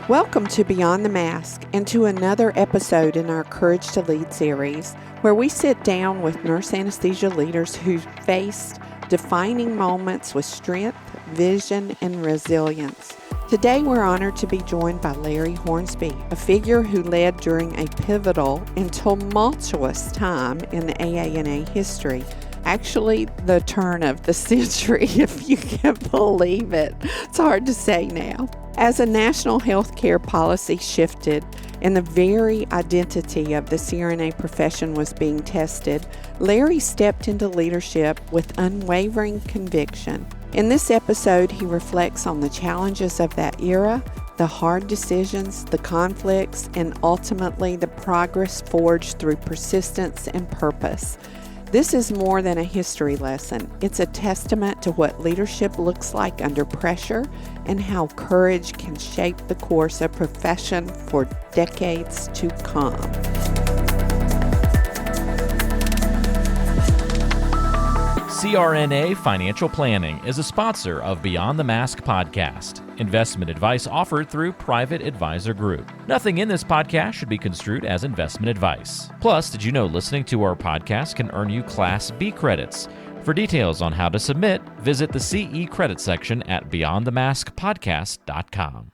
Welcome to Beyond the Mask and to another episode in our Courage to Lead series, where we sit down with nurse anesthesia leaders who faced defining moments with strength, vision, and resilience. Today we're honored to be joined by Larry Hornsby, a figure who led during a pivotal and tumultuous time in the AANA history. Actually, the turn of the century, if you can believe it. It's hard to say now. As a national healthcare policy shifted and the very identity of the CRNA profession was being tested, Larry stepped into leadership with unwavering conviction. In this episode, he reflects on the challenges of that era, the hard decisions, the conflicts, and ultimately the progress forged through persistence and purpose. This is more than a history lesson. It's a testament to what leadership looks like under pressure and how courage can shape the course of profession for decades to come. CRNA Financial Planning is a sponsor of Beyond the Mask podcast. Investment advice offered through Private Advisor Group. Nothing in this podcast should be construed as investment advice. Plus, did you know listening to our podcast can earn you Class B credits? For details on how to submit, visit the CE credit section at beyondthemaskpodcast.com.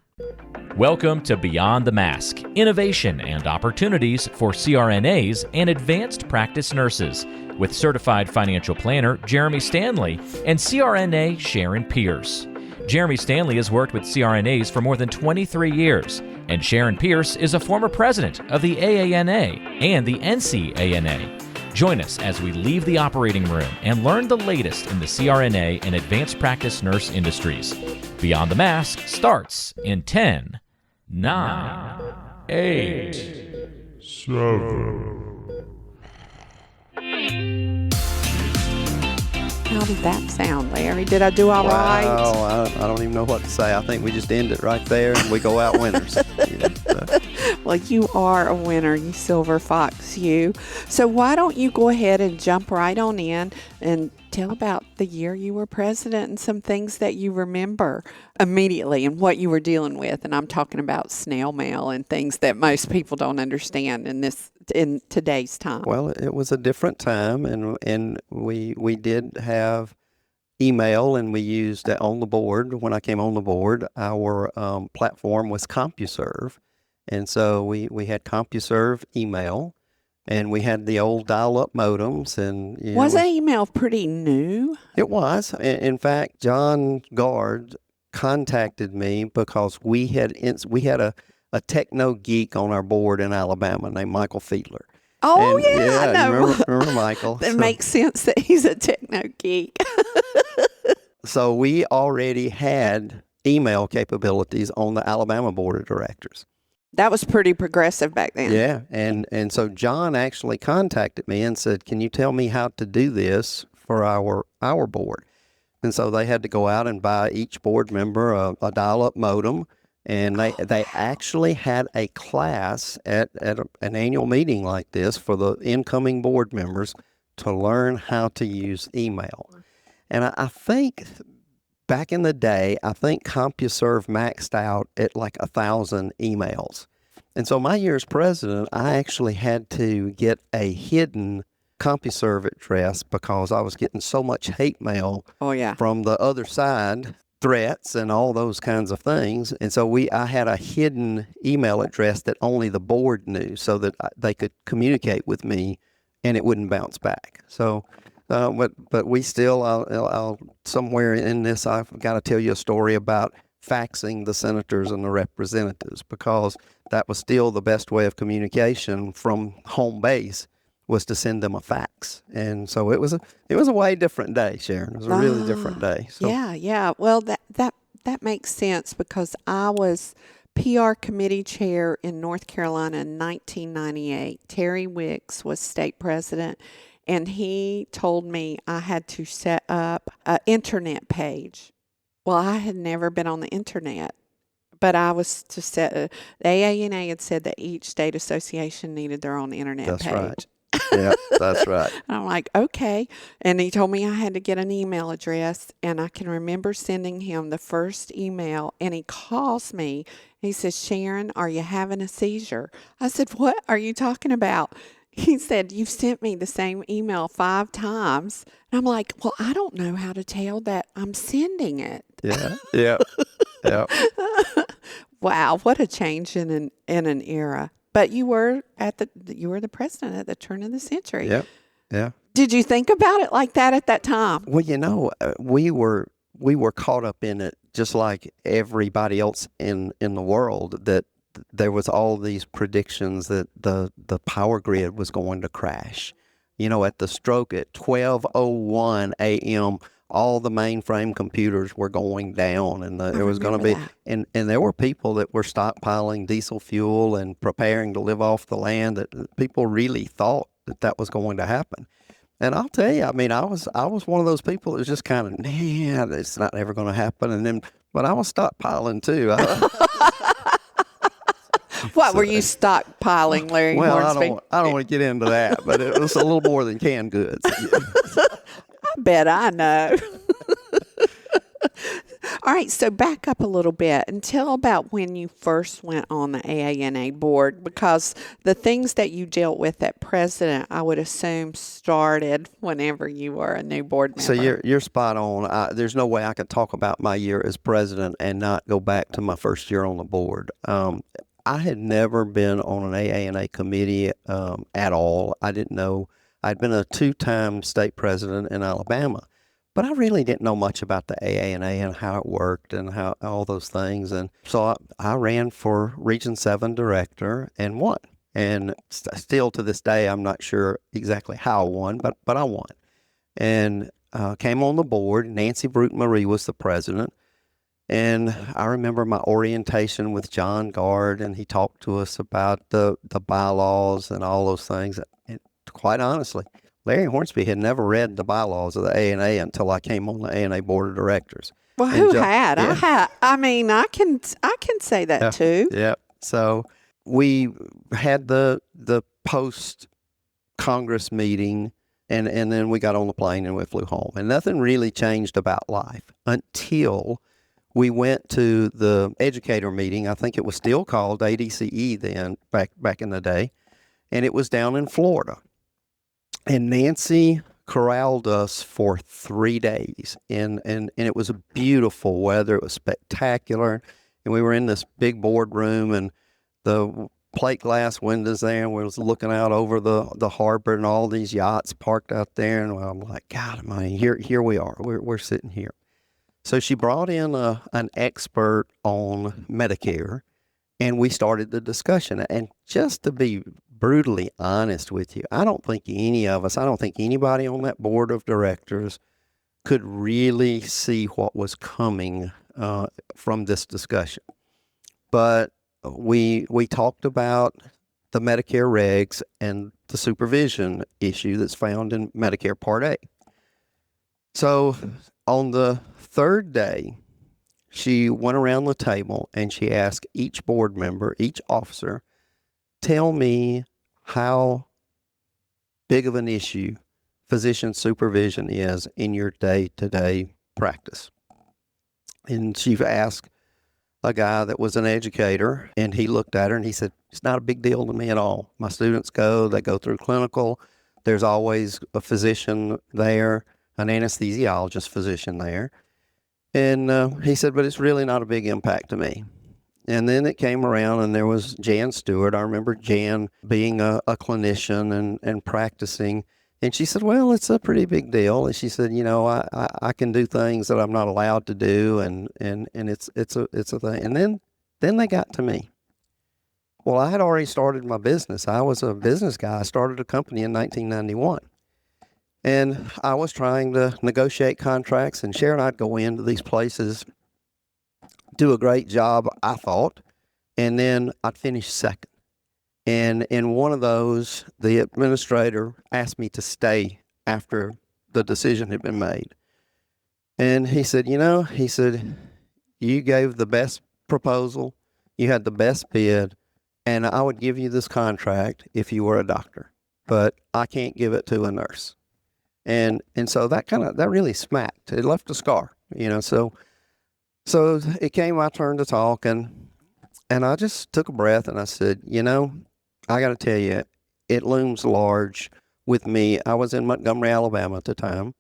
Welcome to Beyond the Mask, innovation and opportunities for CRNAs and advanced practice nurses, with certified financial planner Jeremy Stanley and CRNA Sharon Pierce. Jeremy Stanley has worked with CRNAs for more than 23 years, and Sharon Pierce is a former president of the AANA and the NCANA. Join us as we leave the operating room and learn the latest in the CRNA and advanced practice nurse industries. Beyond the Mask starts in 10, 9, 8, 7. How did that sound, Larry? Did I do all right? I don't even know what to say. I think we just end it right there and we go out winners. Well, you are a winner, you silver fox, you. So why don't you go ahead and jump right on in and tell about the year you were president and some things that you remember immediately and what you were dealing with. And I'm talking about snail mail and things that most people don't understand in today's time. Well, it was a different time, and we did have email, and we used that on the board. When I came on the board, our platform was CompuServe, and so we had CompuServe email, and we had the old dial-up modems. And was email pretty new? It was. In fact, John Gard contacted me because we had a techno geek on our board in Alabama named Michael Fiedler. Oh, I know. Remember Michael? That makes sense that he's a techno geek. So we already had email capabilities on the Alabama Board of Directors. That was pretty progressive back then. Yeah, and so John actually contacted me and said, "Can you tell me how to do this for our board?" And so they had to go out and buy each board member a dial-up modem. And they actually had a class at an annual meeting like this for the incoming board members to learn how to use email. And I think back in the day, CompuServe maxed out at like 1,000 emails. And so my year as president, I actually had to get a hidden CompuServe address because I was getting so much hate mail from the other side, threats and all those kinds of things. And so I had a hidden email address that only the board knew so that they could communicate with me and it wouldn't bounce back. So, but we still, I'll somewhere in this, I've got to tell you a story about faxing the senators and the representatives, because that was still the best way of communication from home base, was to send them a fax. And so it was a way different day, Sharon. It was a really different day. So. Yeah. Well, that makes sense, because I was PR committee chair in North Carolina in 1998. Terry Wicks was state president, and he told me I had to set up an internet page. Well, I had never been on the internet, but I was to set the AANA had said that each state association needed their own internet page. Right. Yeah, that's right. I'm like, okay. And he told me I had to get an email address. And I can remember sending him the first email. And he calls me. He says, Sharon, are you having a seizure? I said, what are you talking about? He said, you've sent me the same email 5 times. And I'm like, well, I don't know how to tell that I'm sending it. Yeah, yeah, yeah. Wow, what a change in an era. But you were the president at the turn of the century. Yep. Yeah. Did you think about it like that at that time? Well, we were caught up in it just like everybody else in the world, that there was all these predictions that the power grid was going to crash. At the stroke at 12:01 a.m., all the mainframe computers were going down, and there was going to be, and there were people that were stockpiling diesel fuel and preparing to live off the land. That people really thought that was going to happen. And I'll tell you, I mean, I was one of those people that was just kind of, nah, it's not ever going to happen. But I was stockpiling too. What were you stockpiling, Larry Hornsby? I don't want to get into that, but it was a little more than canned goods. I bet I know. All right, so back up a little bit and tell about when you first went on the AANA board, because the things that you dealt with at president, I would assume, started whenever you were a new board member. So you're spot on. There's no way I could talk about my year as president and not go back to my first year on the board. I had never been on an AANA committee at all. I didn't know. I'd been a 2-time state president in Alabama, but I really didn't know much about the AANA and how it worked and how all those things. And so I ran for Region 7 director and won. And still to this day, I'm not sure exactly how I won, but I won. And came on the board. Nancy Brute Marie was the president. And I remember my orientation with John Gard, and he talked to us about the bylaws and all those things. And quite honestly, Larry Hornsby had never read the bylaws of the AANA until I came on the AANA board of directors. Well, who had? Yeah. I mean, I can say that too. Yeah. So we had the post Congress meeting, and then we got on the plane and we flew home. And nothing really changed about life until we went to the educator meeting. I think it was still called ADCE then, back in the day, and it was down in Florida. And Nancy corralled us for 3 days, and it was a beautiful weather. It was spectacular, and we were in this big boardroom, and the plate glass windows there, and we was looking out over the harbor and all these yachts parked out there, and I'm like, God, I mean, here we are. We're sitting here. So she brought in an expert on Medicare, and we started the discussion. And just to be brutally honest with you, I don't think anybody on that board of directors could really see what was coming from this discussion. But we talked about the Medicare regs and the supervision issue that's found in Medicare Part A. So on the third day, she went around the table and she asked each board member, each officer, tell me how big of an issue physician supervision is in your day-to-day practice. And she asked a guy that was an educator, and he looked at her and he said, it's not a big deal to me at all. My students they go through clinical. There's always a physician there, an anesthesiologist physician there. And he said, but it's really not a big impact to me. And then it came around, and there was Jan Stewart. I remember Jan being a clinician and practicing. And she said, well, it's a pretty big deal. And she said, I can do things that I'm not allowed to do, and it's a thing. And then they got to me. Well, I had already started my business. I was a business guy. I started a company in 1991. And I was trying to negotiate contracts, and Sharon and I'd go into these places, do a great job, I thought, and then I'd finish second. And in one of those, the administrator asked me to stay after the decision had been made. And he said, you gave the best proposal, you had the best bid, and I would give you this contract if you were a doctor. but I can't give it to a nurse. And so that really smacked. It left a scar, so it came my turn to talk, and I just took a breath and I said, I got to tell you, it looms large with me. I was in Montgomery, Alabama at the time.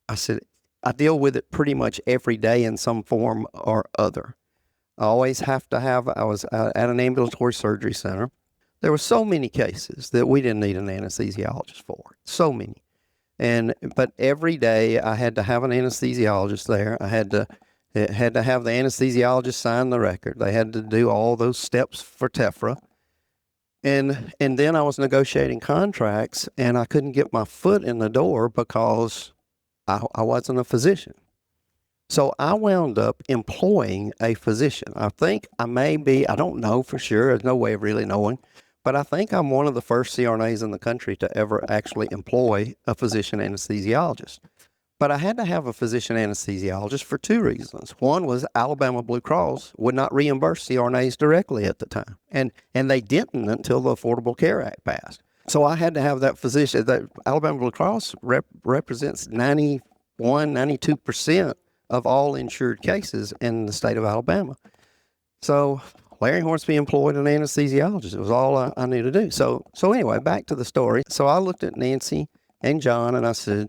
I said, I deal with it pretty much every day in some form or other. I always have to have, I was at an ambulatory surgery center. There were so many cases that we didn't need an anesthesiologist for. So many. But every day I had to have an anesthesiologist there. I had to have the anesthesiologist sign the record. They had to do all those steps for TEFRA. And then I was negotiating contracts, and I couldn't get my foot in the door because I wasn't a physician. So I wound up employing a physician. I think I don't know for sure. There's no way of really knowing. But I think I'm one of the first CRNAs in the country to ever actually employ a physician anesthesiologist. But I had to have a physician anesthesiologist for two reasons. One was Alabama Blue Cross would not reimburse CRNAs directly at the time. And they didn't until the Affordable Care Act passed. So I had to have that physician. That Alabama Blue Cross represents 92% of all insured cases in the state of Alabama. So Larry Hornsby employed an anesthesiologist. It was all I knew to do. So anyway, back to the story. So I looked at Nancy and John and I said,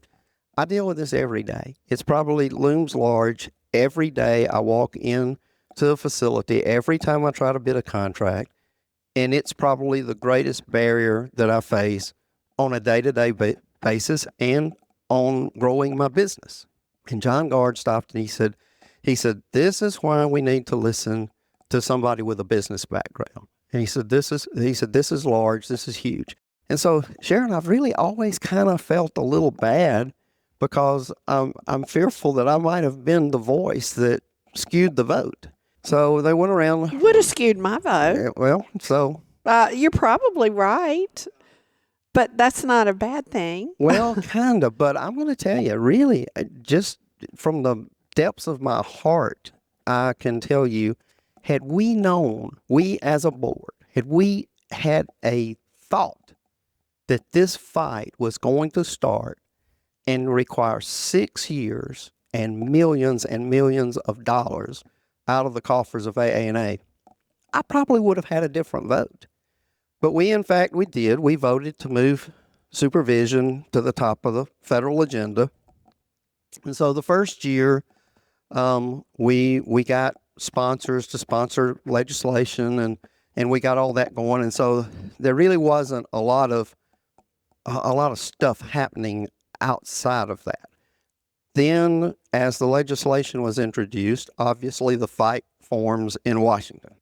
I deal with this every day. It's probably looms large every day I walk in to a facility, every time I try to bid a contract, and it's probably the greatest barrier that I face on a day-to-day basis and on growing my business. And John Gard stopped and he said, this is why we need to listen to somebody with a business background. And he said, this is large, this is huge. And so, Sharon, I've really always kind of felt a little bad because I'm fearful that I might have been the voice that skewed the vote. So they went around. Would have skewed my vote. Well, so. You're probably right, but that's not a bad thing. Well, kind of, but I'm going to tell you, really, just from the depths of my heart, I can tell you, had we known, we as a board, had we had a thought that this fight was going to start and require 6 years and millions of dollars out of the coffers of AANA, I probably would have had a different vote. But we did. We voted to move supervision to the top of the federal agenda. And so the first year, we got sponsors to sponsor legislation and we got all that going. And so there really wasn't a lot of stuff happening outside of that. Then, as the legislation was introduced, obviously the fight forms in Washington.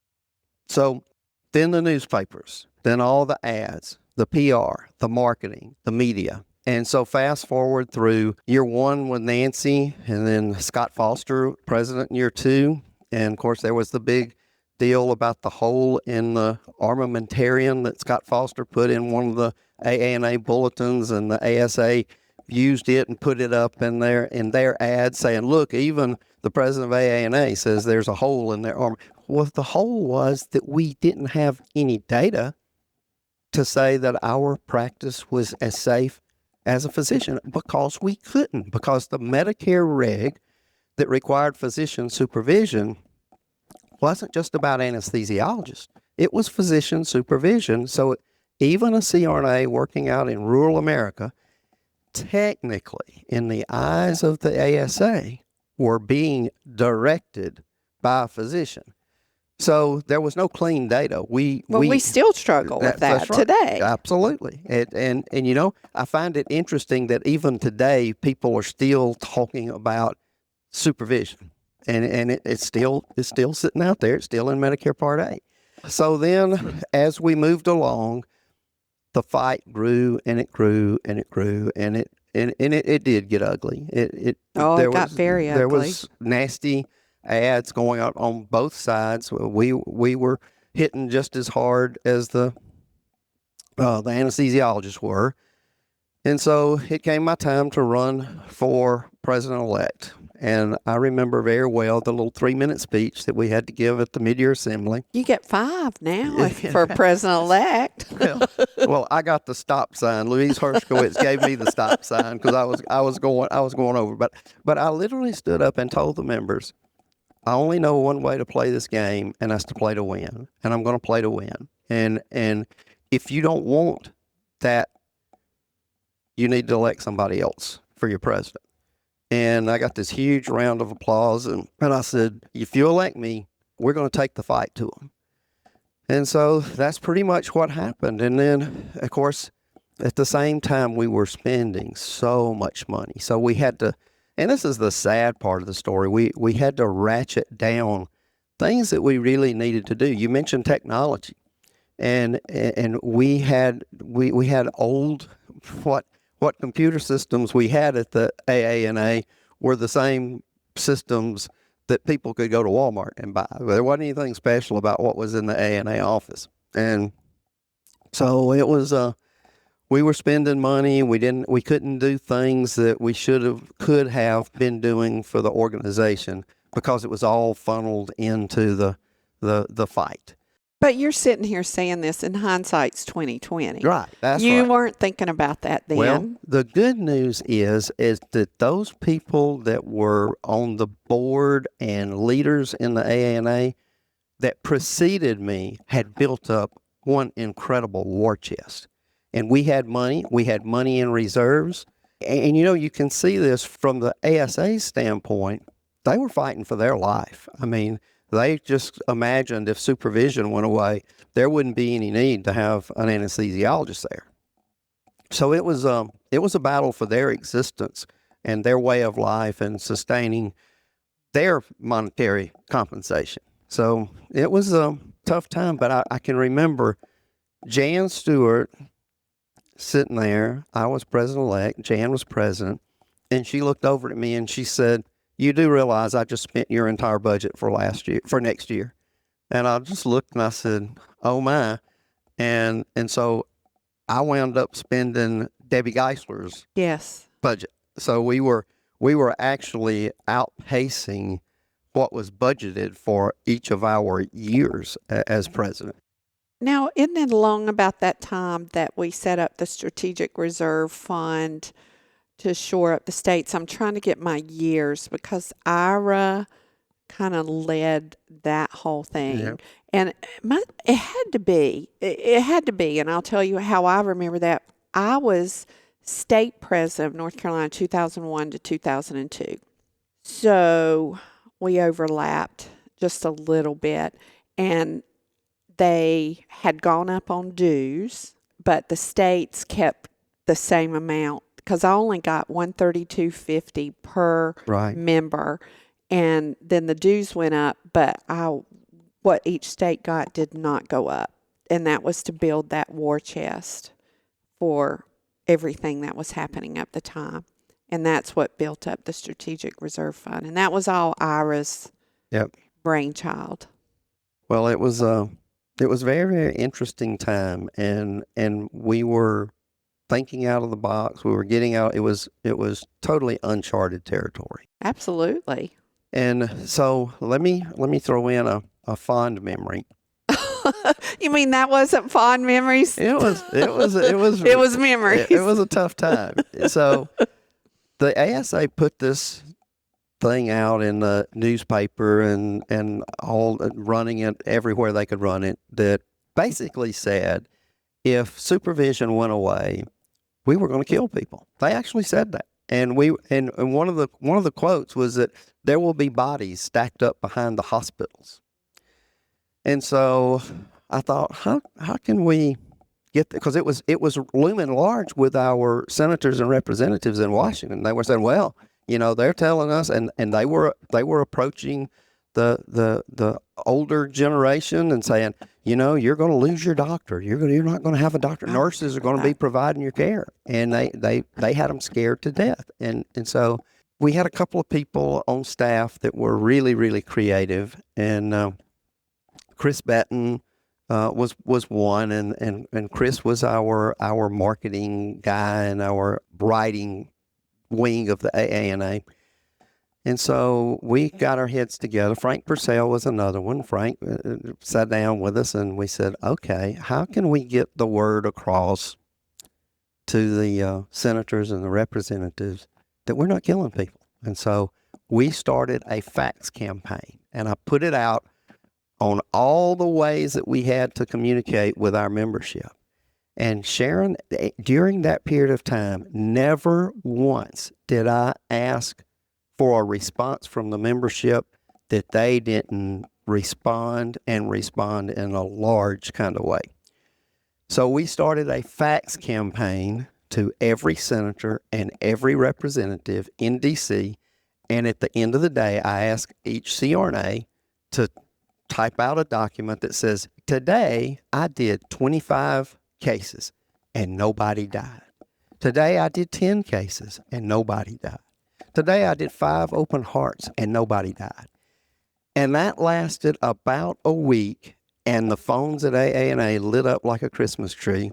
So then the newspapers, then all the ads, the PR, the marketing, the media. And so fast forward through year one with Nancy and then Scott Foster, president in year two. And of course, there was the big deal about the hole in the armamentarium that Scott Foster put in one of the AANA bulletins, and the ASA used it and put it up in their ad saying, look, even the president of AANA says there's a hole in their armor. Well, the hole was that we didn't have any data to say that our practice was as safe as a physician because we couldn't, because the Medicare reg that required physician supervision wasn't just about anesthesiologists. It was physician supervision. So even a CRNA working out in rural America, technically, in the eyes of the ASA, were being directed by a physician. So there was no clean data. We still struggle with that today. Absolutely. And you know, I find it interesting that even today people are still talking about supervision. And it's still sitting out there. It's still in Medicare Part A. So then as we moved along, the fight grew and it grew and it grew and it did get ugly. It got very ugly. There was nasty ads going out on both sides. We were hitting just as hard as the anesthesiologists were. And so it came my time to run for president-elect. And I remember very well the little 3-minute speech that we had to give at the mid-year assembly. You get 5 now for president-elect. Well, I got the stop sign. Louise Hershkowitz gave me the stop sign because I was going over. But I literally stood up and told the members, I only know one way to play this game, and that's to play to win. And I'm going to play to win. And if you don't want that, you need to elect somebody else for your president. And I got this huge round of applause. And I said, if you elect me, we're going to take the fight to them. And so that's pretty much what happened. And then, of course, at the same time, we were spending so much money. So we had to, and this is the sad part of the story, we had to ratchet down things that we really needed to do. You mentioned technology. And we had old, what computer systems we had at the AANA were the same systems that people could go to Walmart and buy. There wasn't anything special about what was in the AANA office. And so it was, we were spending money. We couldn't do things that we could have been doing for the organization because it was all funneled into the fight. But you're sitting here saying this in hindsight's 2020. Right, that's You right. weren't thinking about that then. Well, the good news is that those people that were on the board and leaders in the AANA that preceded me had built up one incredible war chest. And we had money in reserves. And you can see this from the ASA standpoint. They were fighting for their life. I mean, they just imagined if supervision went away, there wouldn't be any need to have an anesthesiologist there. So it was a battle for their existence and their way of life and sustaining their monetary compensation. So it was a tough time, but I can remember Jan Stewart sitting there. I was president-elect. Jan was president. And she looked over at me and she said, you do realize I just spent your entire budget for next year. And I just looked and I said, oh my. And so I wound up spending Debbie Geisler's budget. So we were actually outpacing what was budgeted for each of our years as president. Now, isn't it along about that time that we set up the Strategic Reserve Fund to shore up the states? I'm trying to get my years because Ira kind of led that whole thing. Yep. And it had to be, and I'll tell you how I remember that. I was state president of North Carolina 2001 to 2002. So we overlapped just a little bit, and they had gone up on dues, but the states kept the same amount because I only got $132.50 per member, and then the dues went up, but what each state got did not go up, and that was to build that war chest for everything that was happening at the time, and that's what built up the Strategic Reserve Fund, and that was all Ira's brainchild. Well, it was a very, very interesting time, and we were thinking out of the box. We were getting out. It was totally uncharted territory. Absolutely. And so let me throw in a fond memory. You mean that wasn't fond memories? It was it was memories. It was a tough time. So the ASA put this thing out in the newspaper and all running it everywhere they could run it, that basically said if supervision went away, we were going to kill people. They actually said that. And one of the quotes was that there will be bodies stacked up behind the hospitals. And so I thought, how can we get that? Because it was looming large with our senators and representatives in Washington. They were saying, well, they're telling us, and they were approaching the older generation and saying, you're going to lose your doctor. You're not going to have a doctor. Nurses are going to be providing your care. And they had them scared to death. And so we had a couple of people on staff that were really, really creative. And Chris Batten was one, and Chris was our marketing guy and our writing wing of the AANA. And so we got our heads together. Frank Purcell was another one. Frank sat down with us and we said, okay, how can we get the word across to the senators and the representatives that we're not killing people? And so we started a fax campaign, and I put it out on all the ways that we had to communicate with our membership. And Sharon, during that period of time, never once did I ask for a response from the membership that they didn't respond in a large kind of way. So we started a fax campaign to every senator and every representative in D.C., and at the end of the day, I asked each CRNA to type out a document that says, today I did 25 cases and nobody died. Today I did 10 cases and nobody died. Today I did 5 open hearts and nobody died. And that lasted about a week, and the phones at AANA lit up like a Christmas tree.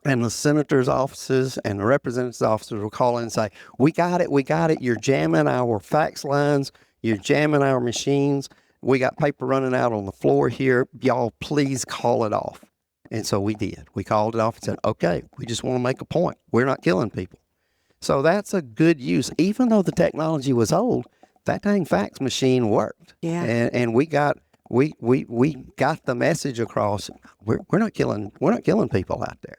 And the senators' offices and the representatives' offices will call in and say, we got it. You're jamming our fax lines. You're jamming our machines. We got paper running out on the floor here. Y'all, please call it off. And so we did. We called it off and said, okay, we just want to make a point. We're not killing people. So that's a good use. Even though the technology was old, that dang fax machine worked. Yeah. And we got the message across. We're not killing people out there.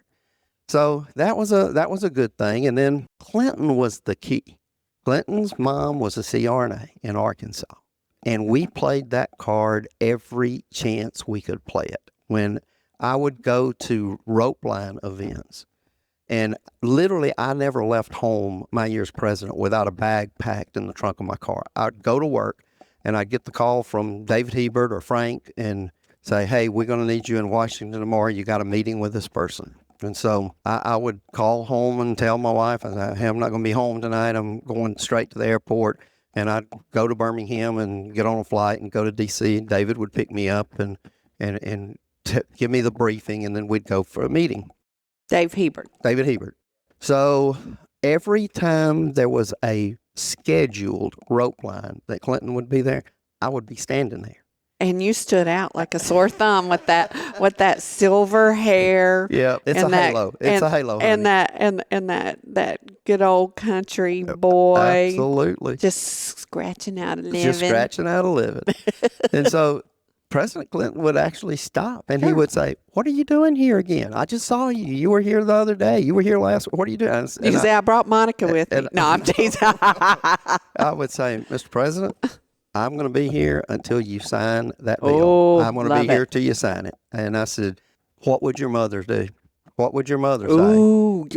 So that was a good thing. And then Clinton was the key. Clinton's mom was a CRNA in Arkansas. And we played that card every chance we could play it. When I would go to rope line events, and literally I never left home my year as president without a bag packed in the trunk of my car. I'd go to work and I'd get the call from David Hebert or Frank and say, hey, we're going to need you in Washington tomorrow. You got a meeting with this person. And so I would call home and tell my wife, I said, hey, I'm not going to be home tonight. I'm going straight to the airport. And I'd go to Birmingham and get on a flight and go to D.C. And David would pick me up and give me the briefing, and then we'd go for a meeting. David Hebert. So every time there was a scheduled rope line that Clinton would be there, I would be standing there. And you stood out like a sore thumb with that silver hair. Yeah, it's a halo. It's a halo. And that good old country boy. Absolutely. Just scratching out a living. And so President Clinton would actually stop and he would say, what are you doing here again? I just saw you. You were here the other day. You were here last week. What are you doing? You say, I brought Monica with me. No, I'm teasing. I would say, Mr. President, I'm going to be here until you sign that bill. Oh, I'm going to be here till you sign it. And I said, what would your mother do? What would your mother say? Ooh,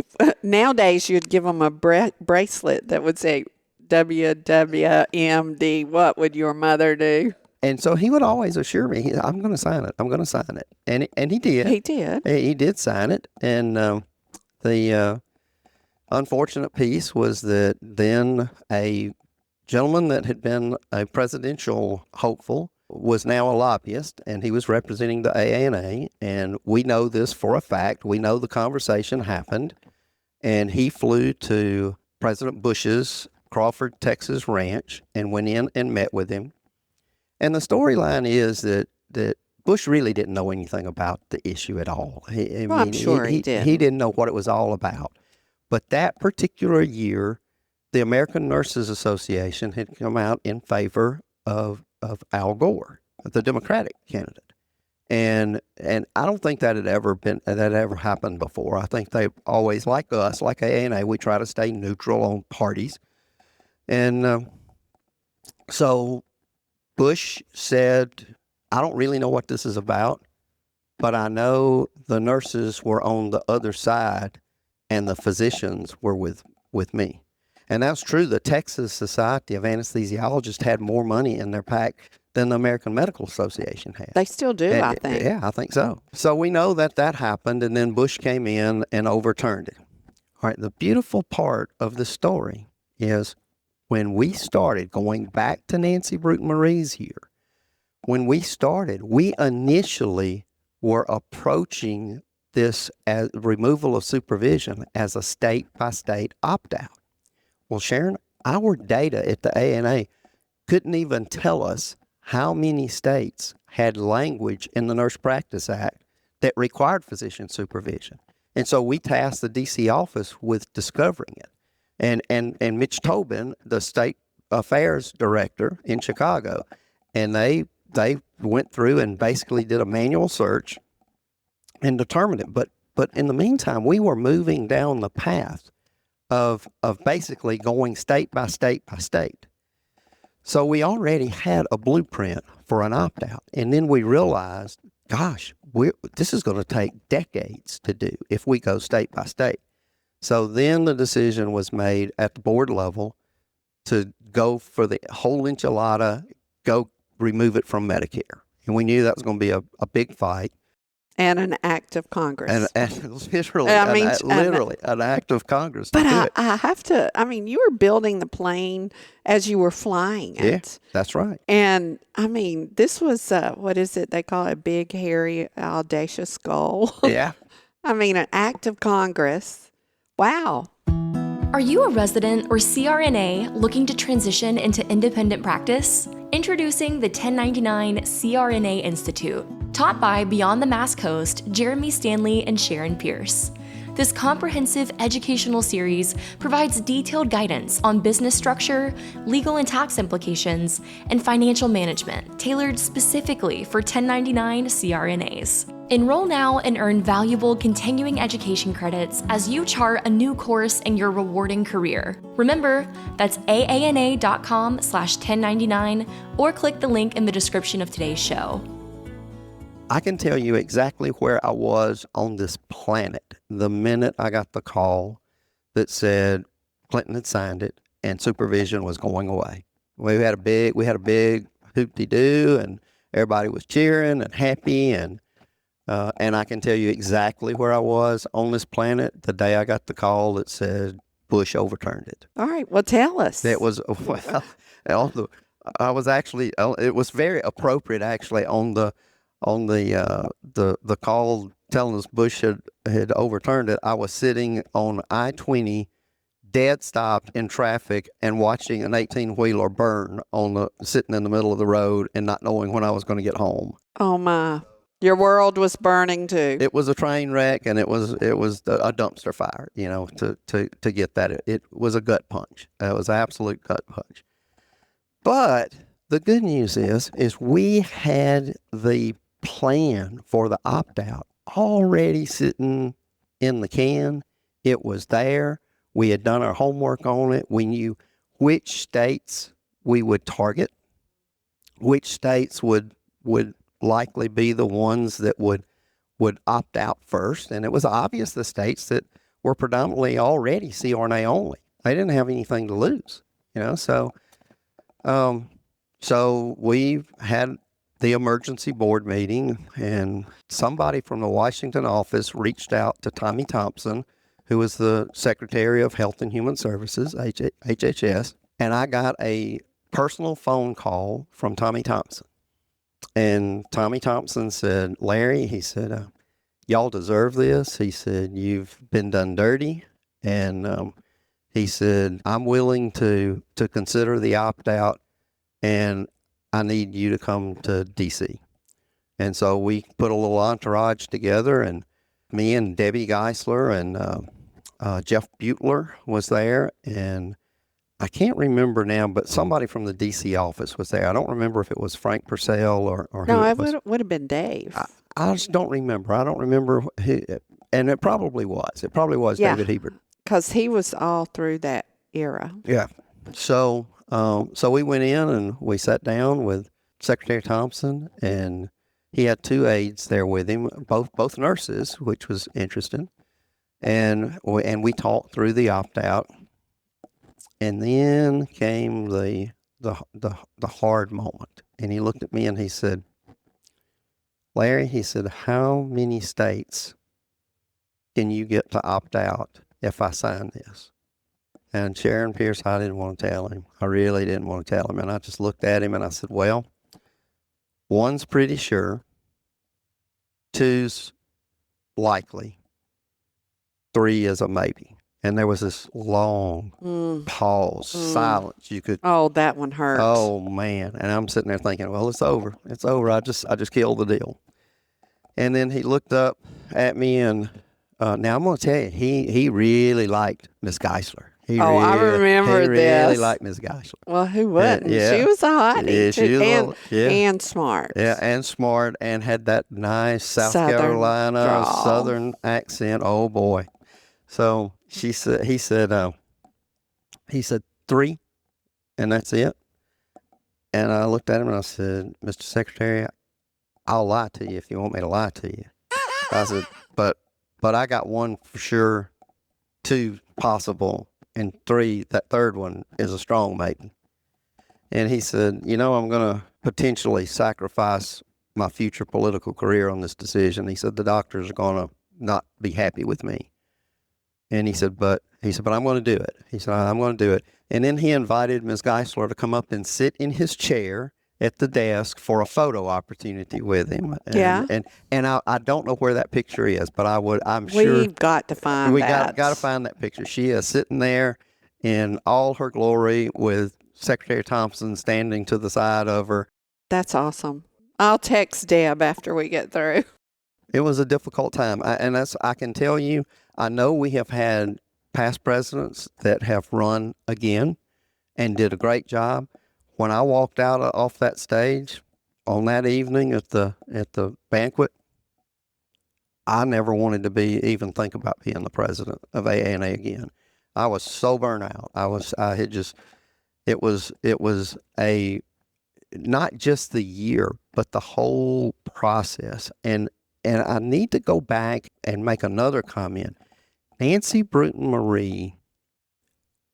nowadays you'd give them a bracelet that would say WWMD. What would your mother do? And so he would always assure me, I'm going to sign it. I'm going to sign it. And he did. He did. He did sign it. And the unfortunate piece was that then a gentleman that had been a presidential hopeful was now a lobbyist, and he was representing the AANA. And we know this for a fact. We know the conversation happened. And he flew to President Bush's Crawford, Texas ranch and went in and met with him. And the storyline is that Bush really didn't know anything about the issue at all. I'm sure he did. He didn't know what it was all about. But that particular year, the American Nurses Association had come out in favor of Al Gore, the Democratic candidate. And I don't think that had ever happened before. I think they always, like us, like AANA, we try to stay neutral on parties. And so Bush said, I don't really know what this is about, but I know the nurses were on the other side and the physicians were with me. And that's true. The Texas Society of Anesthesiologists had more money in their pack than the American Medical Association had. They still do, I think. Yeah, I think so. So we know that happened, and then Bush came in and overturned it. All right, the beautiful part of the story is when we started, going back to Nancy Brewton Marie's year, when we started, we initially were approaching this as removal of supervision as a state-by-state opt-out. Well, Sharon, our data at the AANA couldn't even tell us how many states had language in the Nurse Practice Act that required physician supervision. And so we tasked the DC office with discovering it. And Mitch Tobin, the state affairs director in Chicago, and they went through and basically did a manual search and determined it. But in the meantime, we were moving down the path of basically going state by state by state. So we already had a blueprint for an opt-out. And then we realized, gosh, this is going to take decades to do if we go state by state. So then the decision was made at the board level to go for the whole enchilada, go remove it from Medicare. And we knew that was going to be a big fight. And an act of Congress. And literally an act of Congress. But I have to, you were building the plane as you were flying it. Yeah, that's right. And, this was, what is it? They call it a big, hairy, audacious goal. Yeah. An act of Congress. Wow. Are you a resident or CRNA looking to transition into independent practice? Introducing the 1099 CRNA Institute, taught by Beyond the Mask host Jeremy Stanley and Sharon Pierce. This comprehensive educational series provides detailed guidance on business structure, legal and tax implications, and financial management, tailored specifically for 1099 CRNAs. Enroll now and earn valuable continuing education credits as you chart a new course in your rewarding career. Remember, that's aana.com/1099 or click the link in the description of today's show. I can tell you exactly where I was on this planet the minute I got the call that said Clinton had signed it and supervision was going away. We had a big hoop-de-doo, and everybody was cheering and happy, and I can tell you exactly where I was on this planet the day I got the call that said Bush overturned it. All right, well, tell us. It was it was very appropriate actually on the call telling us Bush had overturned it. I was sitting on I-20, dead stopped in traffic, and watching an 18-wheeler burn sitting in the middle of the road and not knowing when I was going to get home. Oh my! Your world was burning too. It was a train wreck, and it was a dumpster fire. To get that, it was a gut punch. It was an absolute gut punch. But the good news is we had the plan for the opt-out already sitting in the can. It was there. We had done our homework on it. We knew which states we would target, which states would likely be the ones that would opt out first. And it was obvious the states that were predominantly already CRNA only. They didn't have anything to lose, so we had the emergency board meeting, and somebody from the Washington office reached out to Tommy Thompson, who was the Secretary of Health and Human Services, HHS, and I got a personal phone call from Tommy Thompson. And Tommy Thompson said, Larry, he said, y'all deserve this. He said, you've been done dirty. And he said, I'm willing to consider the opt-out, and I need you to come to D.C. And so we put a little entourage together, and me and Debbie Geisler and Jeff Butler was there, and I can't remember now, but somebody from the D.C. office was there. I don't remember if it was Frank Purcell or no, who it would have been Dave. I just don't remember. I don't remember who, and it probably was. It probably was David Hebert. Because he was all through that era. Yeah. So we went in and we sat down with Secretary Thompson, and he had two aides there with him, both nurses, which was interesting. And we talked through the opt-out. And then came the hard moment. And he looked at me and he said, Larry, he said, how many states can you get to opt out if I sign this? And Sharon Pierce, I didn't want to tell him. I really didn't want to tell him. And I just looked at him and I said, well, one's pretty sure. two's likely, 3 is a maybe. And there was this long pause, silence. You could. Oh, that one hurts. Oh man! And I'm sitting there thinking, well, it's over. It's over. I just killed the deal. And then he looked up at me, and now I'm going to tell you, he really liked Miss Geisler. I remember he this. really liked Miss Geisler. Well, who wouldn't? Yeah. She was a hottie. Yeah, she was and smart. Yeah, and smart, and had that nice South Southern Carolina drawl. Southern accent. Oh boy! So he said 3, and that's it. And I looked at him and I said, Mr. Secretary, I'll lie to you if you want me to lie to you. I said, but I got 1 for sure, 2 possible, and 3, that third one is a strong maybe. And he said, I'm going to potentially sacrifice my future political career on this decision. He said, the doctors are going to not be happy with me. And he said, but I'm going to do it. He said, I'm going to do it. And then he invited Ms. Geisler to come up and sit in his chair at the desk for a photo opportunity with him. And, And I don't know where that picture is, but I'm sure. We've got to find that. We got to find that picture. She is sitting there in all her glory with Secretary Thompson standing to the side of her. That's awesome. I'll text Deb after we get through. It was a difficult time. I can tell you, I know we have had past presidents that have run again and did a great job. When I walked out off that stage on that evening at the banquet, I never wanted to even think about being the president of AANA again. I was so burnt out. It was not just the year, but the whole process. And I need to go back and make another comment. Nancy Bruton Marie,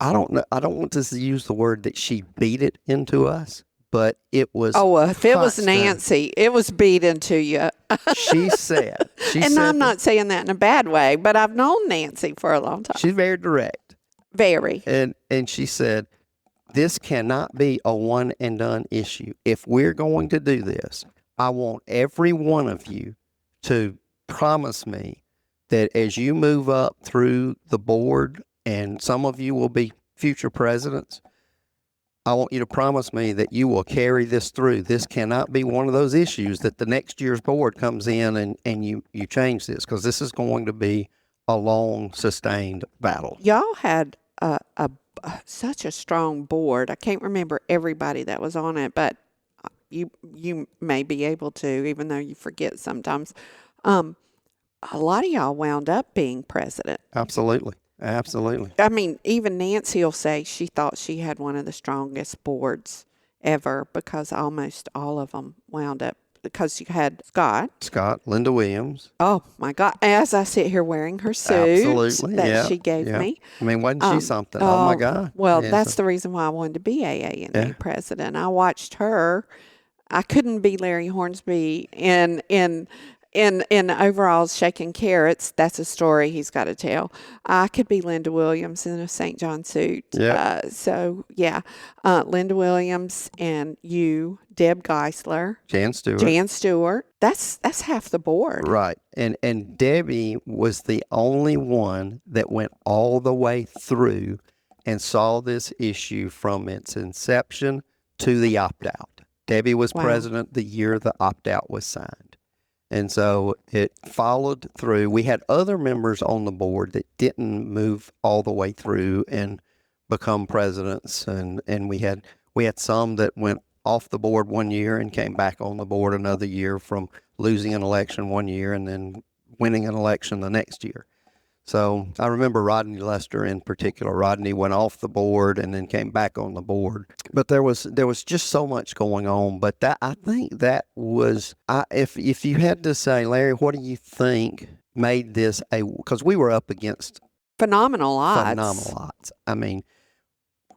I don't want to use the word that she beat it into us, but it was. Oh, if it was Nancy, it was beat into you. She said. I'm not saying that in a bad way, but I've known Nancy for a long time. She's very direct. Very. And she said, this cannot be a one and done issue. If we're going to do this, I want every one of you to promise me that as you move up through the board, and some of you will be future presidents, I want you to promise me that you will carry this through. This cannot be one of those issues that the next year's board comes in and you change this, because this is going to be a long, sustained battle. Y'all had such a strong board. I can't remember everybody that was on it, but you may be able to, even though you forget sometimes. A lot of y'all wound up being president. Absolutely. I mean, even Nancy will say she thought she had one of the strongest boards ever, because almost all of them wound up, because you had Scott, Linda Williams. Oh my God! As I sit here wearing her suit that she gave me, I mean, wasn't she something? Oh my God! Well, that's the reason why I wanted to be AANA president. I watched her. I couldn't be Larry Hornsby in overalls shaking carrots. That's a story he's got to tell. I could be Linda Williams in a St. John suit. Yeah. Linda Williams and you, Deb Geisler, Jan Stewart. That's half the board. Right. And Debbie was the only one that went all the way through and saw this issue from its inception to the opt-out. Debbie was president the year the opt-out was signed. And so it followed through. We had other members on the board that didn't move all the way through and become presidents. And we had some that went off the board one year and came back on the board another year from losing an election one year and then winning an election the next year. So I remember Rodney Lester in particular. Rodney went off the board and then came back on the board. But there was just so much going on. But I think that was, if you had to say, Larry, what do you think made this because we were up against phenomenal odds. I mean,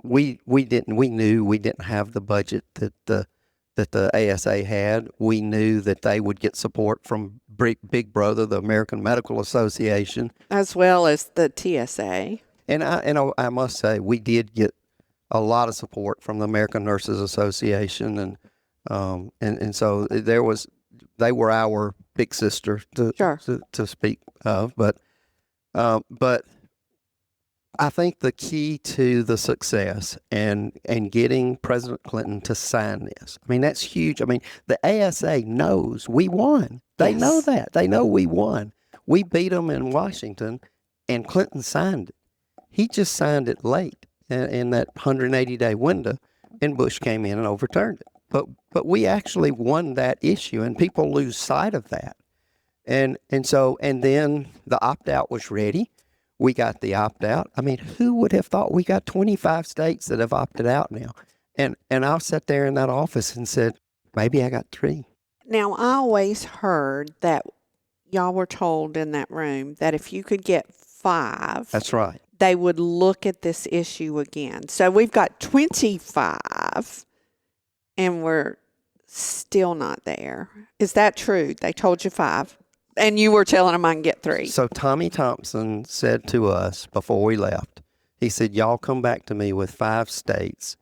we knew we didn't have the budget that the ASA had. We knew that they would get support from Big Brother, the American Medical Association, as well as the TSA. And I must say, we did get a lot of support from the American Nurses Association, and so there was they were our big sister Sure. to speak of. But I think the key to the success and getting President Clinton to sign this, I mean, that's huge. I mean, the ASA knows we won. They know Yes. that. They know we won. We beat them in Washington, and Clinton signed it. He just signed it late in that 180-day window, and Bush came in and overturned it. But we actually won that issue, and people lose sight of that. And then the opt-out was ready. We got the opt-out. I mean, who would have thought we got 25 states that have opted out now? And I sat there in that office and said, maybe I got 3. Now, I always heard that y'all were told in that room that if you could get 5, That's right. they would look at this issue again. So we've got 25, and we're still not there. Is that true? They told you 5, and you were telling them I can get 3. So Tommy Thompson said to us before we left, he said, y'all come back to me with 5 states,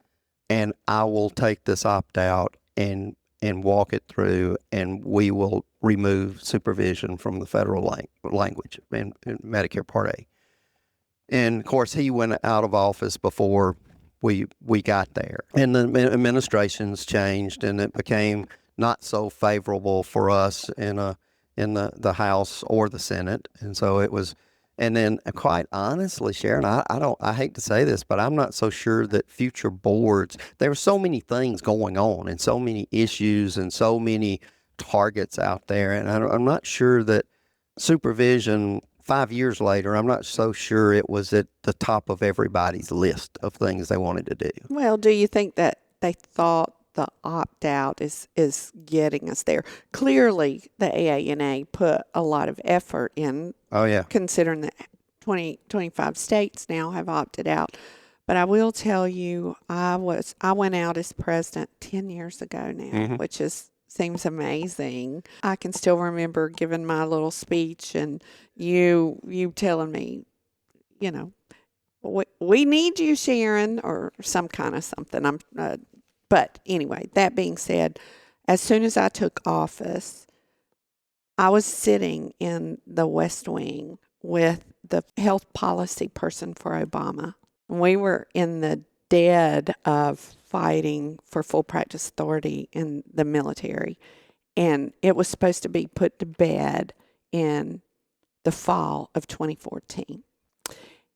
and I will take this opt-out and walk it through, and we will remove supervision from the federal language in Medicare Part A. And, of course, he went out of office before we got there. And the administrations changed, and it became not so favorable for us in the House or the Senate. And so it was, and then quite honestly, Sharon, I hate to say this, but I'm not so sure that future boards, there were so many things going on and so many issues and so many targets out there. And I'm not sure that supervision 5 years later, I'm not so sure it was at the top of everybody's list of things they wanted to do. Well, do you think that they thought the opt-out is getting us there? Clearly, the AANA put a lot of effort in. Oh, yeah. Considering that 25 states now have opted out. But I will tell you, I went out as president 10 years ago now, which seems amazing. I can still remember giving my little speech and you telling me, we need you, Sharon, or some kind of something. But anyway, that being said, as soon as I took office, I was sitting in the West Wing with the health policy person for Obama. We were in the dead of fighting for full practice authority in the military, and it was supposed to be put to bed in the fall of 2014.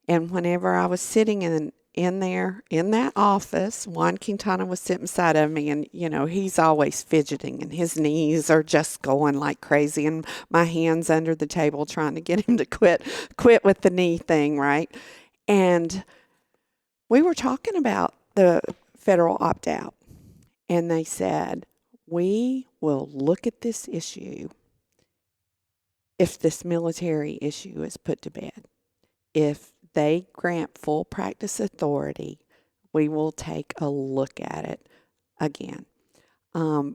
And whenever I was sitting in there in that office, Juan Quintana was sitting beside of me, and he's always fidgeting and his knees are just going like crazy, and my hands under the table trying to get him to quit with the knee thing, right? And we were talking about the federal opt-out, and they said, we will look at this issue if this military issue is put to bed. If they grant full practice authority, we will take a look at it again.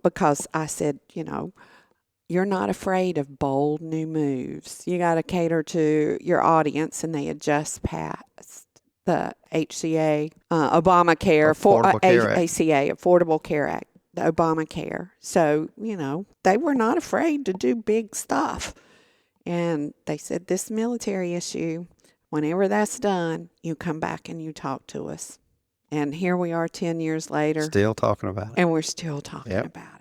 Because I said, you're not afraid of bold new moves. You got to cater to your audience, and they had just passed the HCA, Obamacare, ACA, Affordable Care Act, the Obamacare. So, they were not afraid to do big stuff. And they said, this military issue, whenever that's done, you come back and you talk to us. And here we are 10 years later. Still talking about it. And we're still talking about it.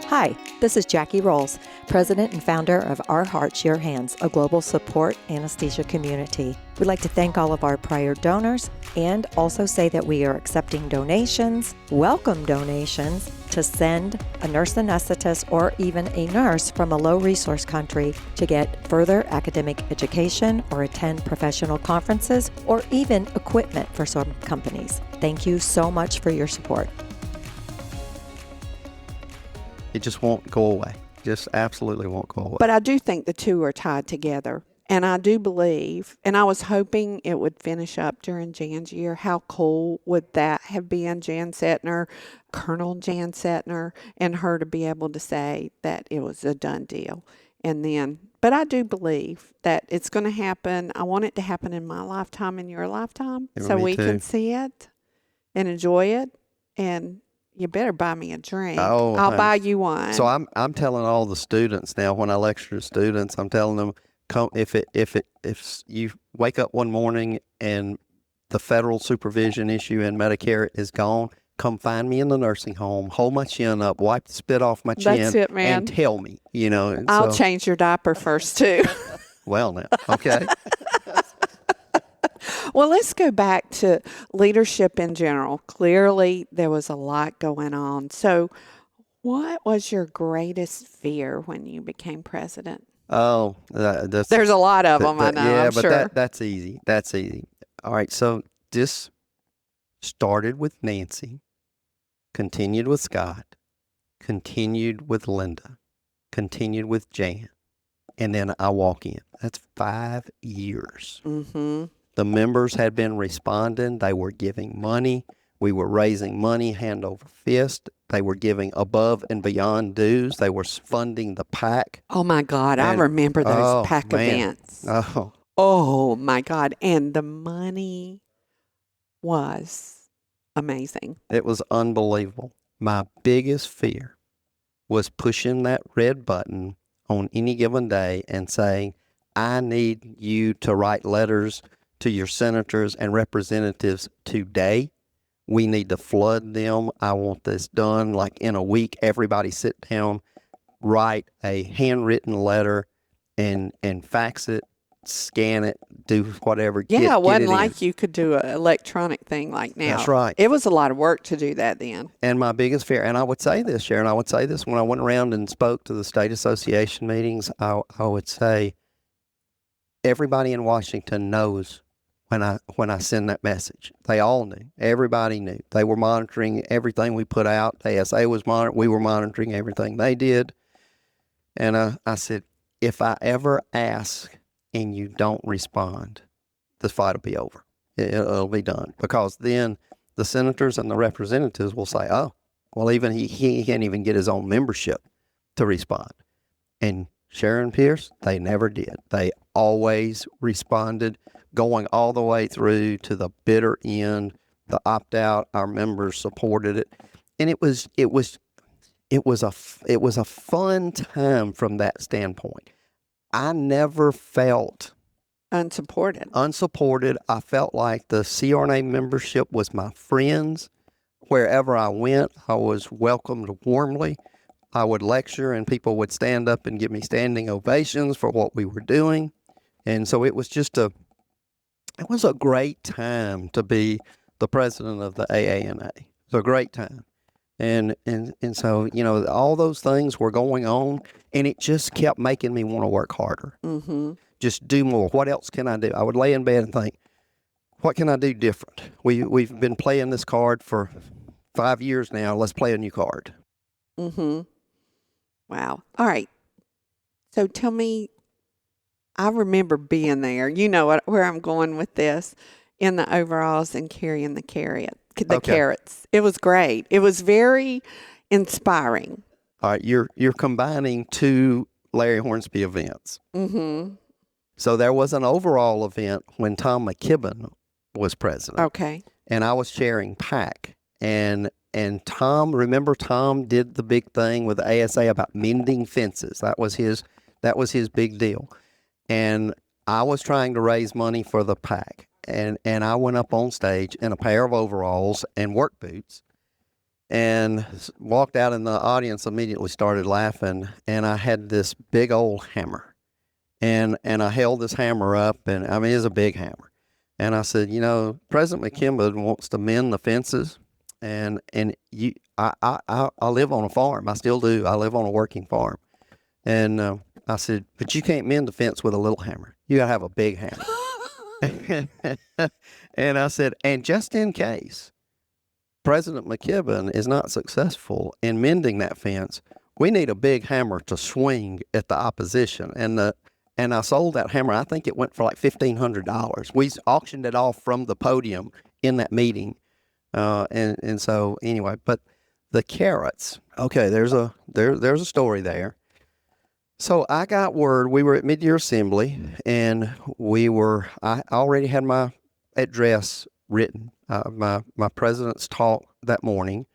Hi, this is Jackie Rolls, President and founder of Our Hearts, Your Hands, a global support anesthesia community. We'd like to thank all of our prior donors and also say that we are accepting donations, welcome donations, to send a nurse anesthetist or even a nurse from a low-resource country to get further academic education or attend professional conferences or even equipment for some companies. Thank you so much for your support. It just won't go away. Just absolutely won't go away. But I do think the two are tied together. And I do believe, and I was hoping it would finish up during Jan's year. How cool would that have been, Jan Setner, Colonel Jan Setner, and her to be able to say that it was a done deal. And then, but I do believe that it's going to happen. I want it to happen in my lifetime, in your lifetime, so we can see it and enjoy it and You better buy me a drink. Oh, I'll honey. buy you one. So I'm telling all the students now, when I lecture to students, I'm telling them, come if you wake up one morning and the federal supervision issue in Medicare is gone, come find me in the nursing home, hold my chin up, wipe the spit off my chin, That's it, man. and tell me, And I'll so, change your diaper first, too. well, now, okay. Well, let's go back to leadership in general. Clearly, there was a lot going on. So, what was your greatest fear when you became president? Oh, There's a lot of them, I know, yeah, I'm but sure. that's easy. That's easy. All right, so this started with Nancy, continued with Scott, continued with Linda, continued with Jan, and then I walk in. That's 5 years. Mm-hmm. The members had been responding. They were giving money. We were raising money hand over fist. They were giving above and beyond dues. They were funding the PAC. Oh, my God. I And- remember those oh, PAC man. events. Oh, Oh, my God. And the money was amazing. it was unbelievable. My biggest fear was pushing that red button on any given day and saying, I need you to write letters to your senators and representatives today. We need to flood them. I want this done like in a week. Everybody sit down, write a handwritten letter and fax it, scan it, do whatever. Yeah, it wasn't it in. like you could do an electronic thing like now. That's right. It was a lot of work to do that then. And my biggest fear, and I would say this, Sharon, I would say this when I went around and spoke to the state association meetings, I would say everybody in Washington knows when I send that message. They all knew. Everybody knew. They were monitoring everything we put out. The ASA was monitoring. We were monitoring everything they did. And I said, if I ever ask and you don't respond, the fight will be over. It'll be done. Because then the senators and the representatives will say, oh, well, even he can't even get his own membership to respond. And Sharon Pierce, they never did. They always responded, going all the way through to the bitter end, the opt-out. Our members supported it. And it was a fun time from that standpoint. I never felt unsupported. I felt like the CRNA membership was my friends. Wherever I went, I was welcomed warmly. I would lecture and people would stand up and give me standing ovations for what we were doing. And so it was a great time to be the president of the AANA. It was a great time. And so, all those things were going on, and it just kept making me want to work harder. Mm-hmm. Just do more. What else can I do? I would lay in bed and think, what can I do different? We've been playing this card for 5 years now. Let's play a new card. Mm-hmm. Wow. All right. So tell me, I remember being there. You know where I'm going with this, in the overalls and carrying the carrots. It was great. It was very inspiring. All right, you're combining two Larry Hornsby events. Mm-hmm. So there was an overall event when Tom McKibben was president. Okay. And I was chairing PAC. And Tom did the big thing with the ASA about mending fences. That was his big deal. And I was trying to raise money for the PAC. And I went up on stage in a pair of overalls and work boots and walked out, and the audience immediately started laughing. And I had this big old hammer. And I held this hammer up, and I mean, it's a big hammer. And I said, President McKibben wants to mend the fences. And I live on a farm. I still do. I live on a working farm. And I said, but you can't mend the fence with a little hammer. You got to have a big hammer. And I said, and just in case President McKibben is not successful in mending that fence, we need a big hammer to swing at the opposition. And I sold that hammer. I think it went for like $1,500. We auctioned it off from the podium in that meeting. And so anyway, but the carrots, okay, there's a story there. So I got word, we were at mid-year assembly, and I already had my address written, my president's talk that morning,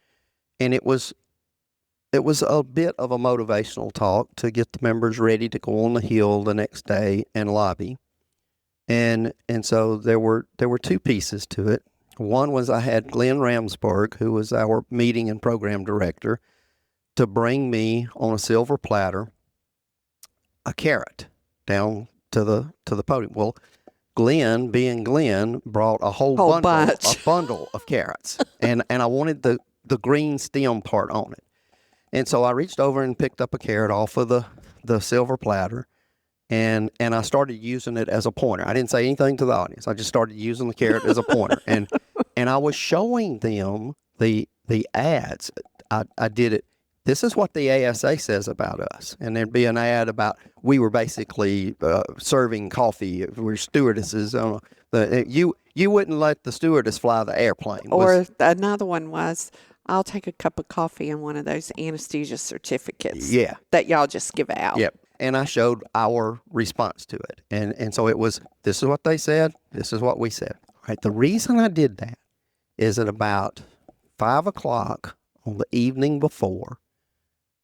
And it was a bit of a motivational talk to get the members ready to go on the Hill the next day and lobby. And so there were two pieces to it. One was I had Glenn Ramsburg, who was our meeting and program director, to bring me on a silver platter a carrot down to the podium. Well, Glenn, being Glenn, brought a whole bundle of carrots, and I wanted the green stem part on it. And so I reached over and picked up a carrot off of the silver platter, and I started using it as a pointer. I didn't say anything to the audience. I just started using the carrot as a pointer, and I was showing them the ads. I did it. This is what the ASA says about us. And there'd be an ad about we were basically serving coffee. We're stewardesses. You wouldn't let the stewardess fly the airplane. Or another one was, I'll take a cup of coffee and one of those anesthesia certificates that y'all just give out. Yep. And I showed our response to it. And so it was, this is what they said. This is what we said. All right. The reason I did that is at about 5 o'clock on the evening before,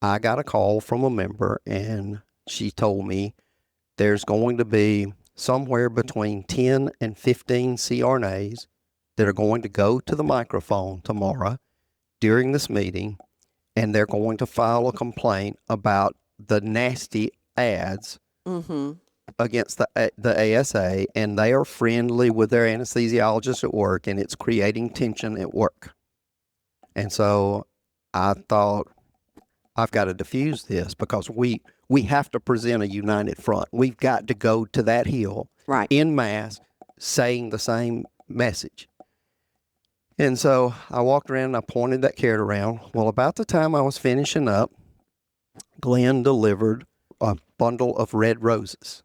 I got a call from a member, and she told me there's going to be somewhere between 10 and 15 CRNAs that are going to go to the microphone tomorrow during this meeting, and they're going to file a complaint about the nasty ads against the ASA, and they are friendly with their anesthesiologist at work, and it's creating tension at work. And so I thought, I've got to diffuse this because we have to present a united front. We've got to go to that Hill en masse saying the same message. And so I walked around and I pointed that carrot around. Well, about the time I was finishing up, Glenn delivered a bundle of red roses,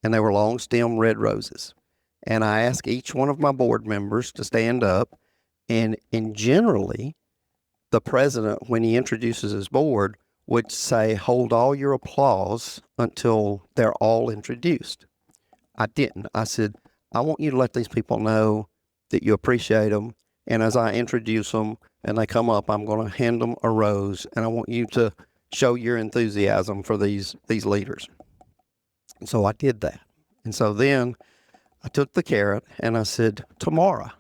and they were long stem red roses. And I asked each one of my board members to stand up, and generally, the president, when he introduces his board, would say, hold all your applause until they're all introduced. I didn't. I said, I want you to let these people know that you appreciate them. And as I introduce them and they come up, I'm going to hand them a rose. And I want you to show your enthusiasm for these leaders. And so I did that. And so then I took the carrot and I said, tomorrow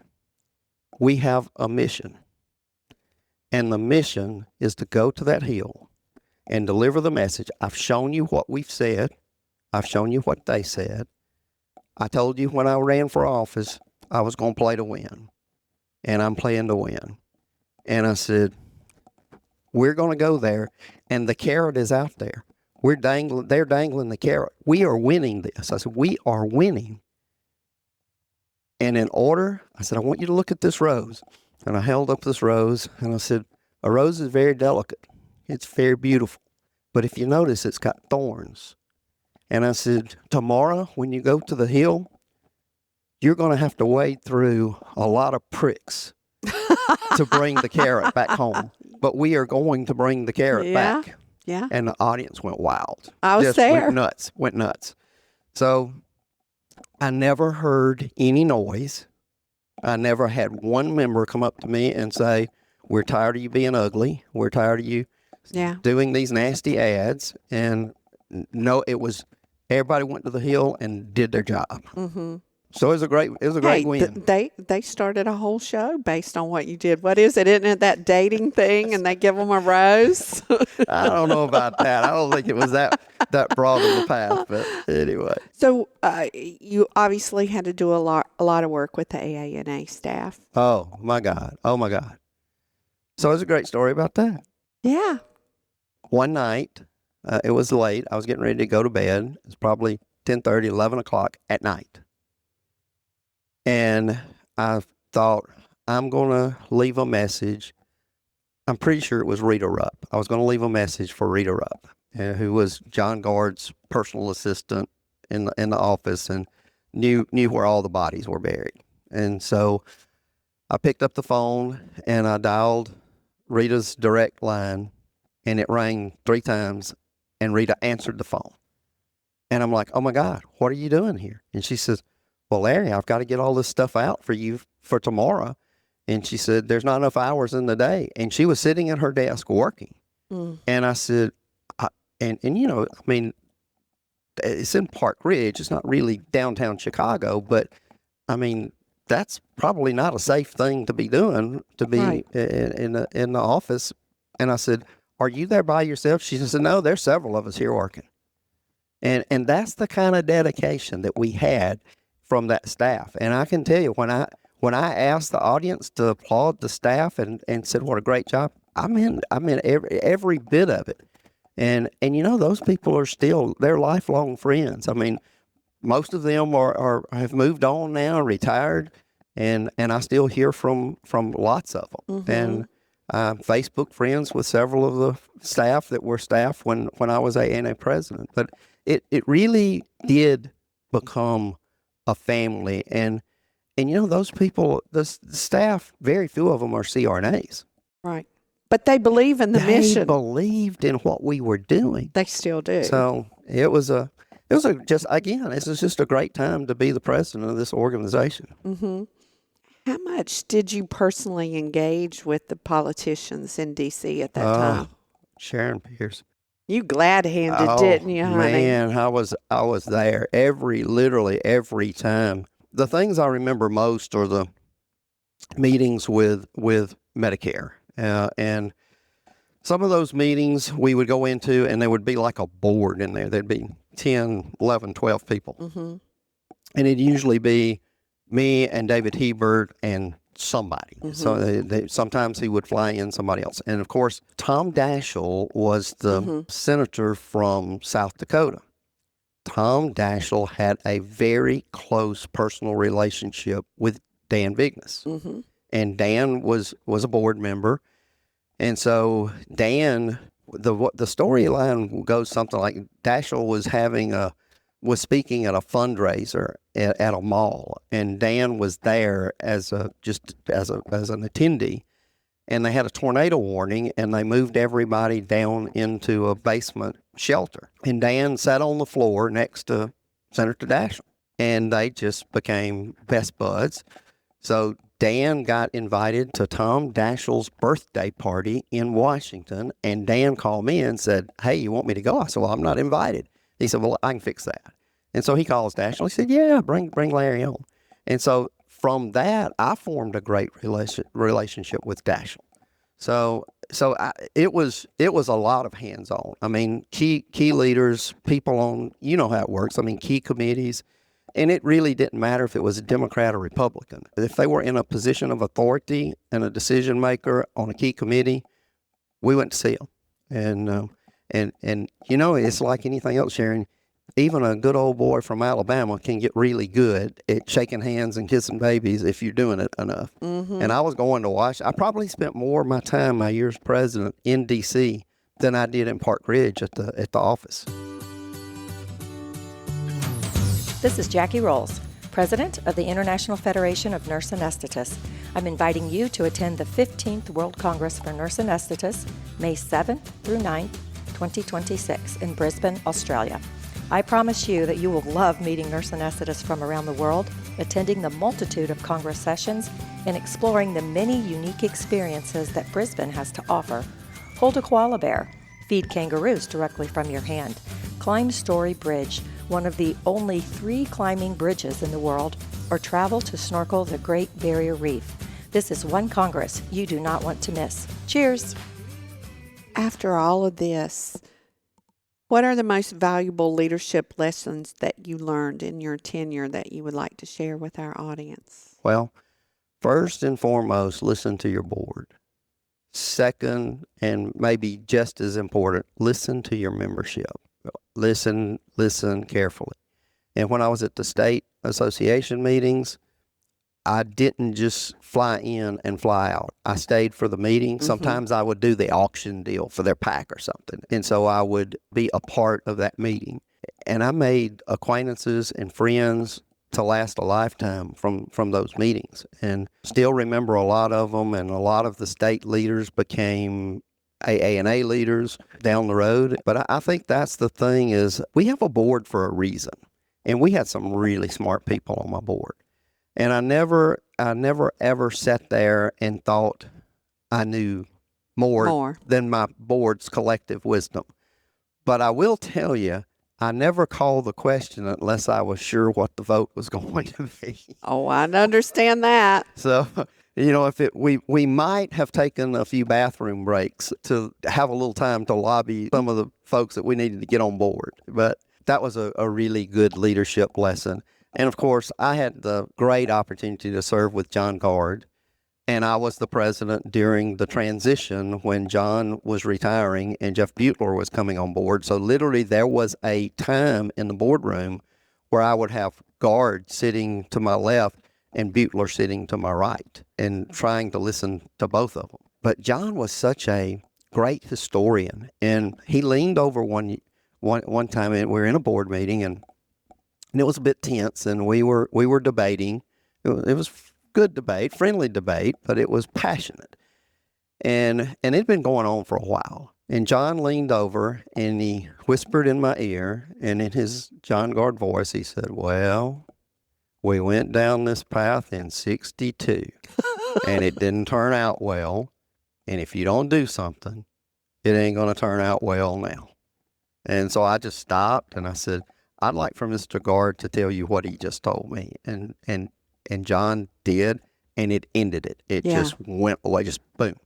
we have a mission. And the mission is to go to that Hill and deliver the message. I've shown you what we've said. I've shown you what they said. I told you when I ran for office, I was going to play to win. And I'm playing to win. And I said, we're going to go there. And the carrot is out there. They're dangling the carrot. We are winning this. I said, we are winning. And in order, I said, I want you to look at this rose. And I held up this rose, and I said, a rose is very delicate. It's very beautiful. But if you notice, it's got thorns. And I said, tomorrow, when you go to the Hill, you're going to have to wade through a lot of pricks to bring the carrot back home. But we are going to bring the carrot back. Yeah. And the audience went wild. I was there. Went nuts. So I never heard any noise. I never had one member come up to me and say, we're tired of you being ugly. We're tired of you doing these nasty ads. And no, it was, everybody went to the Hill and did their job. Mm-hmm. So it was a great win. They started a whole show based on what you did. What is it? Isn't it that dating thing and they give them a rose? I don't know about that. I don't think it was that broad of a path, but anyway. So you obviously had to do a lot of work with the AANA staff. Oh my God. So it was a great story about that. Yeah. One night, it was late. I was getting ready to go to bed. It was probably 10:30, 11 o'clock at night. And I thought, I'm going to leave a message. I'm pretty sure it was Rita Rupp. I was going to leave a message for Rita Rupp, who was John Gard's personal assistant in the office and knew where all the bodies were buried. And so I picked up the phone and I dialed Rita's direct line, and it rang 3 times, and Rita answered the phone. And I'm like, oh my God, what are you doing here? And she says, well, Larry, I've got to get all this stuff out for you for tomorrow. And she said, there's not enough hours in the day. And she was sitting at her desk working. And I said, and you know, I mean, it's in Park Ridge. It's not really downtown Chicago, but I mean, that's probably not a safe thing to be doing, to be Right. in the office. And I said, are you there by yourself? She said, no, there's several of us here working. And that's the kind of dedication that we had from that staff. And I can tell you, when I asked the audience to applaud the staff and said, what a great job, I mean every bit of it. And you know, those people are still, they're lifelong friends. I mean, most of them have moved on now, retired, and I still hear from lots of them. And I'm Facebook friends with several of the staff that were staff when I was AANA president. But it really did become a family. And you know, those people, the staff, very few of them are CRNAs. Right. But they believe in the They mission. believed in what we were doing. They still do. So it was just a great time to be the president of this organization. How much did you personally engage with the politicians in D.C. at that time? Sharon Pierce. You glad-handed, didn't you, honey? Man, I was there literally every time. The things I remember most are the meetings with Medicare. And some of those meetings we would go into, and there would be like a board in there. There'd be 10, 11, 12 people. And it'd usually be me and David Hebert and somebody. So sometimes he would fly in somebody else. And of course, Tom Daschle was the senator from South Dakota. Tom Daschle had a very close personal relationship with Dan Bigness. And Dan was a board member. And so Dan, the storyline goes something like Daschle was speaking at a fundraiser at a mall, and Dan was there as an attendee, and they had a tornado warning, and they moved everybody down into a basement shelter. And Dan sat on the floor next to Senator Daschle, and they just became best buds. So Dan got invited to Tom Daschle's birthday party in Washington, and Dan called me and said, hey, you want me to go? I said, well, I'm not invited. He said, well, I can fix that. And so he calls Daschle. He said, yeah, bring Larry on. And so from that, I formed a great relationship with Daschle. So it was a lot of hands-on. I mean, key leaders, people on, you know how it works. I mean, key committees. And it really didn't matter if it was a Democrat or Republican. If they were in a position of authority and a decision maker on a key committee, we went to see them. And you know, it's like anything else, Sharon. Even a good old boy from Alabama can get really good at shaking hands and kissing babies if you're doing it enough. And I was going to Washington. I probably spent more of my time, my years president, in D.C. than I did in Park Ridge at the office. This is Jackie Rolls, President of the International Federation of Nurse Anesthetists. I'm inviting you to attend the 15th World Congress for Nurse Anesthetists, May 7th through 9th, 2026 in Brisbane, Australia. I promise you that you will love meeting nurse anesthetists from around the world, attending the multitude of Congress sessions, and exploring the many unique experiences that Brisbane has to offer. Hold a koala bear, feed kangaroos directly from your hand, climb Story Bridge, one of the only 3 climbing bridges in the world, or travel to snorkel the Great Barrier Reef. This is one Congress you do not want to miss. Cheers! After all of this, what are the most valuable leadership lessons that you learned in your tenure that you would like to share with our audience? Well, first and foremost, listen to your board. Second, and maybe just as important, listen to your membership. Listen carefully. And when I was at the state association meetings, I didn't just fly in and fly out. I stayed for the meeting. Sometimes I would do the auction deal for their pack or something. And so I would be a part of that meeting. And I made acquaintances and friends to last a lifetime from those meetings, and still remember a lot of them. And a lot of the state leaders became AANA leaders down the road. But I think that's the thing, is we have a board for a reason. And we had some really smart people on my board. And I never ever sat there and thought I knew more than my board's collective wisdom. But I will tell you, I never called the question unless I was sure what the vote was going to be. Oh, I understand that. So, if we might have taken a few bathroom breaks to have a little time to lobby some of the folks that we needed to get on board. But that was a really good leadership lesson. And of course, I had the great opportunity to serve with John Gard. And I was the president during the transition when John was retiring and Jeff Butler was coming on board. So literally there was a time in the boardroom where I would have Gard sitting to my left and Butler sitting to my right and trying to listen to both of them. But John was such a great historian, and he leaned over one time, and we were in a board meeting, and it was a bit tense, and we were debating. It was good debate, friendly debate, but it was passionate. And it'd been going on for a while. And John leaned over and he whispered in my ear, and in his John Gard voice, he said, "Well, we went down this path in 62 and it didn't turn out well. And if you don't do something, it ain't going to turn out well now." And so I just stopped and I said, "I'd like for Mr. Gard to tell you what he just told me." And John did, and it ended it. It just went away, just boom.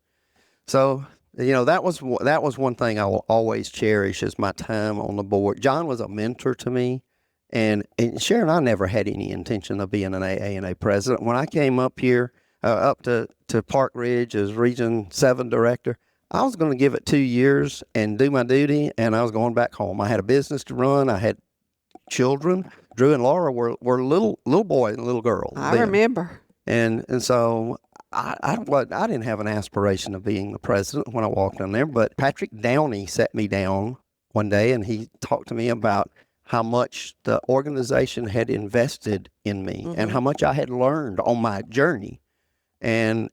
So, that was one thing I will always cherish is my time on the board. John was a mentor to me, and Sharon, I never had any intention of being an AANA president. When I came up here, up to Park Ridge as Region 7 director, I was going to give it 2 years and do my duty, and I was going back home. I had a business to run. I had children. Drew and Laura were little boy and little girl. I remember. And so I didn't have an aspiration of being the president when I walked in there, but Patrick Downey sat me down one day and he talked to me about how much the organization had invested in me and how much I had learned on my journey. And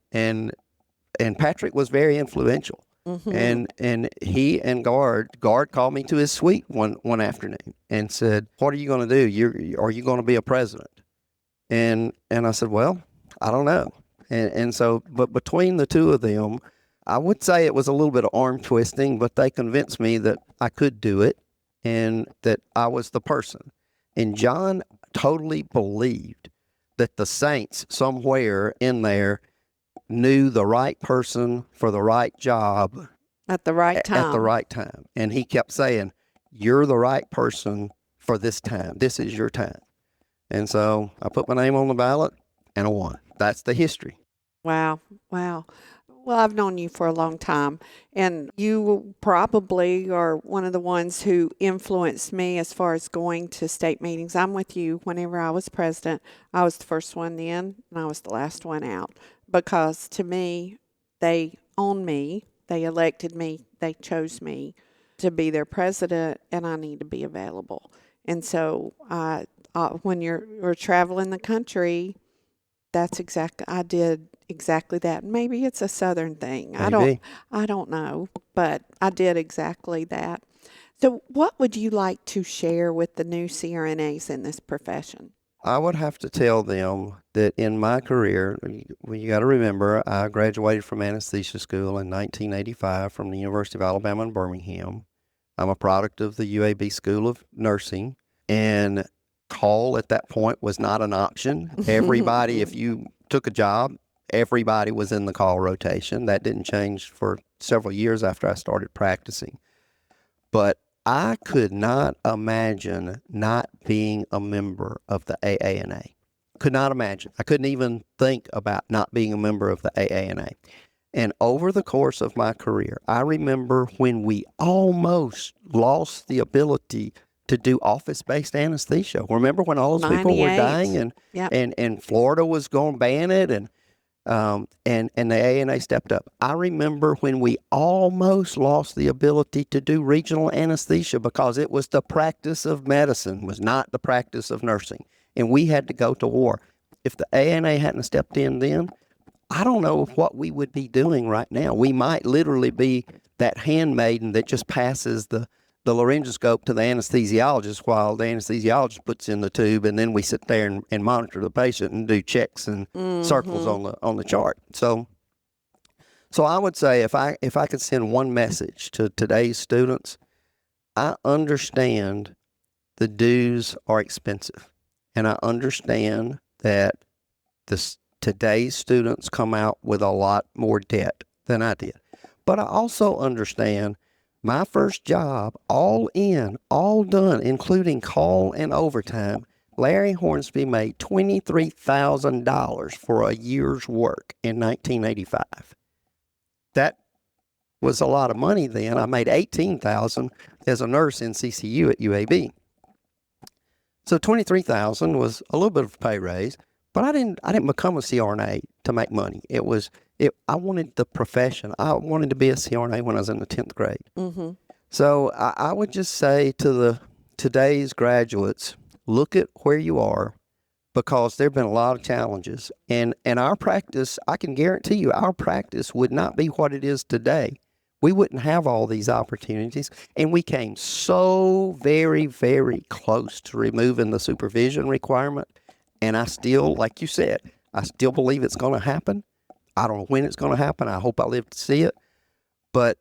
Patrick was very influential. And he and Gard called me to his suite one afternoon and said, "What are you going to do? Are you going to be a president?" And I said, "Well, I don't know." And so, but between the two of them, I would say it was a little bit of arm twisting, but they convinced me that I could do it and that I was the person. And John totally believed that the saints somewhere in there knew the right person for the right job at the right time. At the right time. And he kept saying, "You're the right person for this time. This is your time." And so I put my name on the ballot and I won. That's the history. Wow. Well, I've known you for a long time, and you probably are one of the ones who influenced me as far as going to state meetings. I'm with you. Whenever I was president, I was the first one in, and I was the last one out, because to me, they own me, they elected me, they chose me to be their president, and I need to be available. And so when you're traveling the country, I did exactly that. Maybe it's a Southern thing. Maybe. I don't know, but I did exactly that. So what would you like to share with the new CRNAs in this profession? I would have to tell them that in my career, you got to remember, I graduated from anesthesia school in 1985 from the University of Alabama in Birmingham. I'm a product of the UAB School of Nursing, and call at that point was not an option. Everybody, if you took a job, everybody was in the call rotation. That didn't change for several years after I started practicing. But I could not imagine not being a member of the AANA. Could not imagine. I couldn't even think about not being a member of the AANA. And over the course of my career, I remember when we almost lost the ability to do office-based anesthesia. Remember when all those people were dying and Florida was going to ban it and the AANA stepped up. I remember when we almost lost the ability to do regional anesthesia because it was the practice of medicine, was not the practice of nursing. And we had to go to war. If the AANA hadn't stepped in then, I don't know what we would be doing right now. We might literally be that handmaiden that just passes the the laryngoscope to the anesthesiologist while the anesthesiologist puts in the tube, and then we sit there and monitor the patient and do checks and circles on the chart. So I would say if I could send one message to today's students, I understand the dues are expensive, and I understand that today's students come out with a lot more debt than I did. But I also understand my first job, all in, all done, including call and overtime, Larry Hornsby made $23,000 for a year's work in 1985. That was a lot of money then. I made $18,000 as a nurse in CCU at UAB. So $23,000 was a little bit of a pay raise, but I didn't become a CRNA to make money. I wanted the profession. I wanted to be a CRNA when I was in the 10th grade. Mm-hmm. So I would just say to today's graduates, look at where you are, because there have been a lot of challenges. And our practice, I can guarantee you, our practice would not be what it is today. We wouldn't have all these opportunities. And we came so very, very close to removing the supervision requirement. And I still, like you said, I still believe it's going to happen. I don't know when it's going to happen. I hope I live to see it. But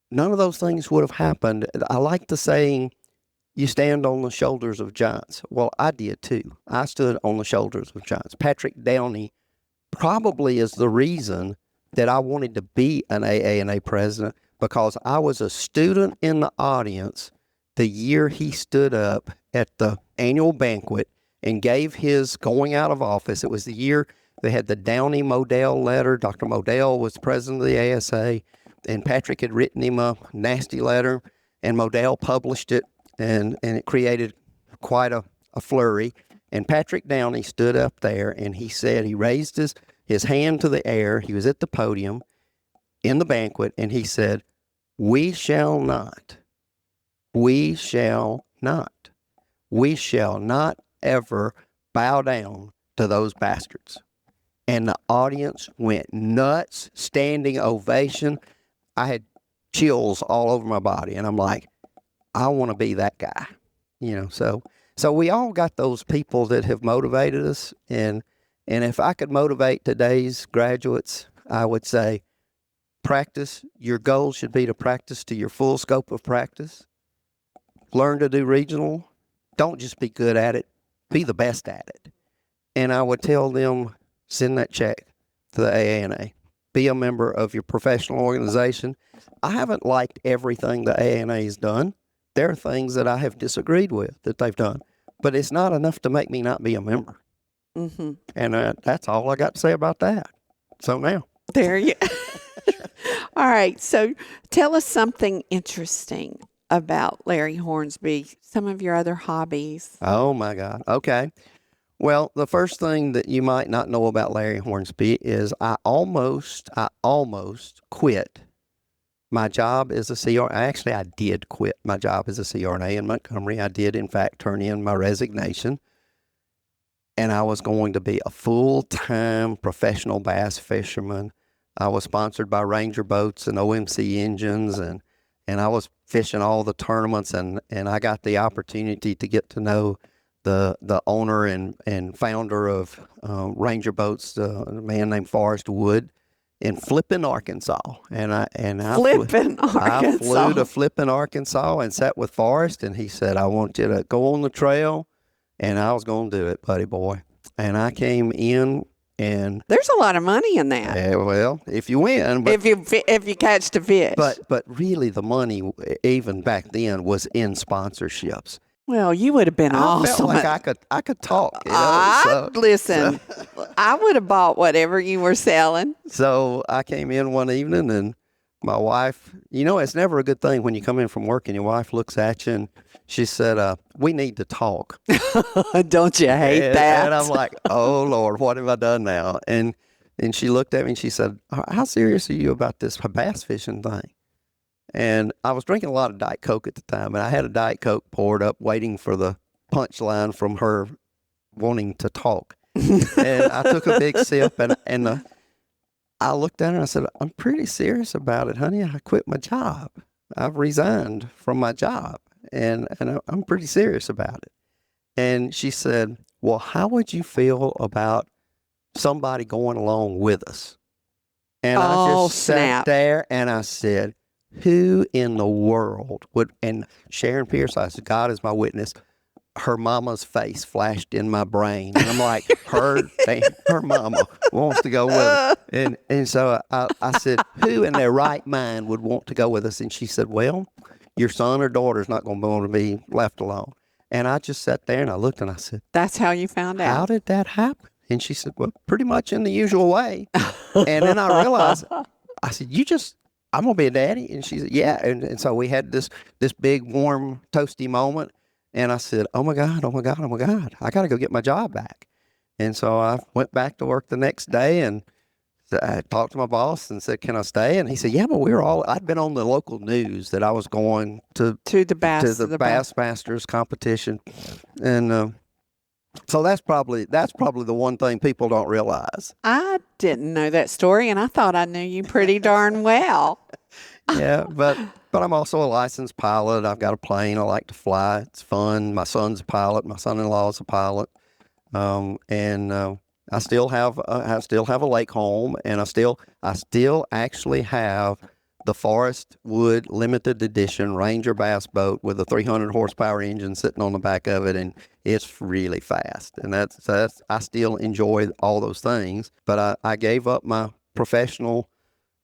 none of those things would have happened. I like the saying, you stand on the shoulders of giants. Well, I did too. I stood on the shoulders of giants. Patrick Downey probably is the reason that I wanted to be an AANA president, because I was a student in the audience the year he stood up at the annual banquet and gave his going out of office. It was the year they had the Downey-Modell letter. Dr. Modell was president of the ASA, and Patrick had written him a nasty letter, and Modell published it, and it created quite a flurry. And Patrick Downey stood up there, and he said, he raised his hand to the air. He was at the podium in the banquet, and he said, we shall not ever bow down to those bastards. And the audience went nuts, standing ovation. I had chills all over my body, and I'm like, I want to be that guy, So we all got those people that have motivated us, and if I could motivate today's graduates, I would say, practice. Your goal should be to practice to your full scope of practice. Learn to do regional. Don't just be good at it. Be the best at it. And I would tell them, send that check to the AANA. Be a member of your professional organization. I haven't liked everything the AANA has done. There are things that I have disagreed with that they've done, but it's not enough to make me not be a member. Mm-hmm. And that's all I got to say about that. So now. There you All right. So tell us something interesting about Larry Hornsby, some of your other hobbies. Oh, my God. Okay. Well, the first thing that you might not know about Larry Hornsby is I almost quit my job as a CRNA. Actually, I did quit my job as a CRNA in Montgomery. I did, in fact, turn in my resignation. And I was going to be a full-time professional bass fisherman. I was sponsored by Ranger boats and OMC engines, and I was fishing all the tournaments, and I got the opportunity to get to know the owner and founder of Ranger boats, a man named Forrest Wood, in Flippin, Arkansas. I flew to Flippin, Arkansas, and sat with Forrest, and he said, I want you to go on the trail, and I was going to do it, buddy boy. And I came in, and there's a lot of money in that. Yeah, well, if you win, but, if you catch the fish. But really, the money even back then was in sponsorships. Well, you would have been awesome. I felt like I could talk. Listen, I would have bought whatever you were selling. So I came in one evening, and my wife, it's never a good thing when you come in from work and your wife looks at you and she said, we need to talk. Don't you hate that? And I'm like, oh, Lord, what have I done now? And she looked at me and she said, how serious are you about this bass fishing thing? And I was drinking a lot of Diet Coke at the time, and I had a Diet Coke poured up waiting for the punchline from her wanting to talk. And I took a big sip, and I looked at her and I said, I'm pretty serious about it, honey. I quit my job. I've resigned from my job. and I'm pretty serious about it. And she said, well, how would you feel about somebody going along with us? And I just sat there and I said, who in the world would, and Sharon Pierce, I said, God is my witness, her mama's face flashed in my brain. And I'm like, her mama wants to go with us. And so I said, who in their right mind would want to go with us? And she said, well, your son or daughter's not going to want to be left alone. And I just sat there and I looked and I said, that's how you found out. How did that happen? And she said, well, pretty much in the usual way. And then I realized, I said, I'm going to be a daddy? And she said, yeah. And so we had this big, warm, toasty moment. And I said, oh my God, I got to go get my job back. And so I went back to work the next day and I talked to my boss and said, can I stay? And he said, yeah, but I'd been on the local news that I was going to the Bassmasters competition. And so that's probably the one thing people don't realize. I didn't know that story, and I thought I knew you pretty darn well. Yeah, but I'm also a licensed pilot. I've got a plane. I like to fly. It's fun. My son's a pilot. My son-in-law is a pilot. I still have a lake home, and I still actually have the Forest Wood limited edition Ranger bass boat with a 300 horsepower engine sitting on the back of it, and it's really fast. And that's I still enjoy all those things, but I gave up my professional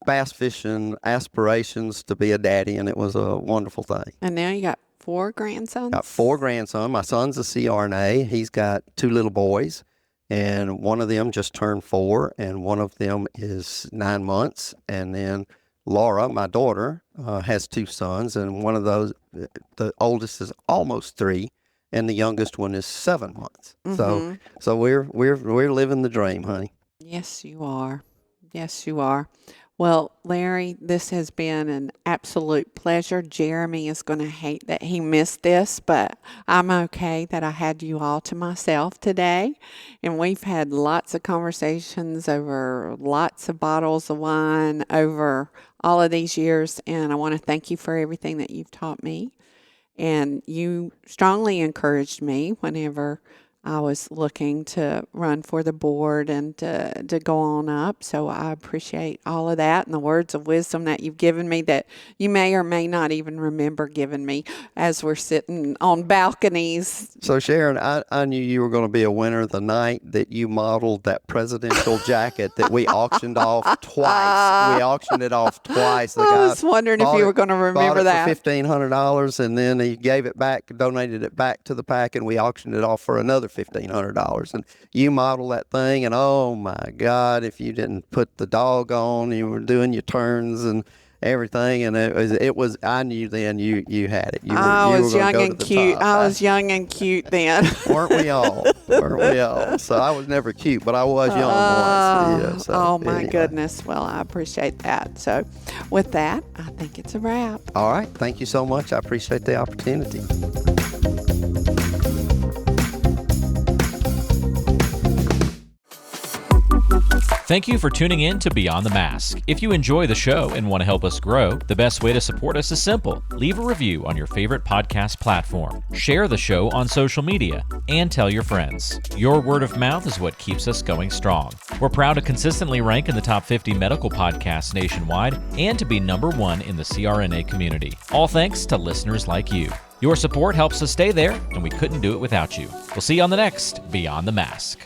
bass fishing aspirations to be a daddy, and it was a wonderful thing. And now you got 4 grandsons? Got 4 grandsons. My son's a CRNA. He's got 2 little boys, and one of them just turned 4, and one of them is 9 months. And then Laura, my daughter, has 2 sons, and one of those, the oldest is almost 3, and the youngest one is 7 months. Mm-hmm. So we're living the dream, honey. Yes, you are. Yes, you are. Well, Larry, this has been an absolute pleasure. Jeremy is going to hate that he missed this, but I'm okay that I had you all to myself today. And we've had lots of conversations over lots of bottles of wine over all of these years. And I want to thank you for everything that you've taught me. And you strongly encouraged me whenever I was looking to run for the board and to go on up. So I appreciate all of that and the words of wisdom that you've given me that you may or may not even remember giving me as we're sitting on balconies. So Sharon, I knew you were going to be a winner the night that you modeled that presidential jacket that we auctioned off twice. We auctioned it off twice. The I was wondering if you were going to remember that. For $1,500, and then he gave it back, donated it back to the pack, and we auctioned it off for another $1,500. And you modeled that thing, and oh my God, if you didn't put the dog on, you were doing your turns and everything, and it was I knew then you had it. I was young and cute. I was young and cute then. Weren't we all? So I was never cute, but I was young once. Yeah, so, my goodness. Well, I appreciate that. So with that, I think it's a wrap. All right. Thank you so much. I appreciate the opportunity. Thank you for tuning in to Beyond the Mask. If you enjoy the show and want to help us grow, the best way to support us is simple. Leave a review on your favorite podcast platform, share the show on social media, and tell your friends. Your word of mouth is what keeps us going strong. We're proud to consistently rank in the top 50 medical podcasts nationwide and to be #1 in the CRNA community. All thanks to listeners like you. Your support helps us stay there, and we couldn't do it without you. We'll see you on the next Beyond the Mask.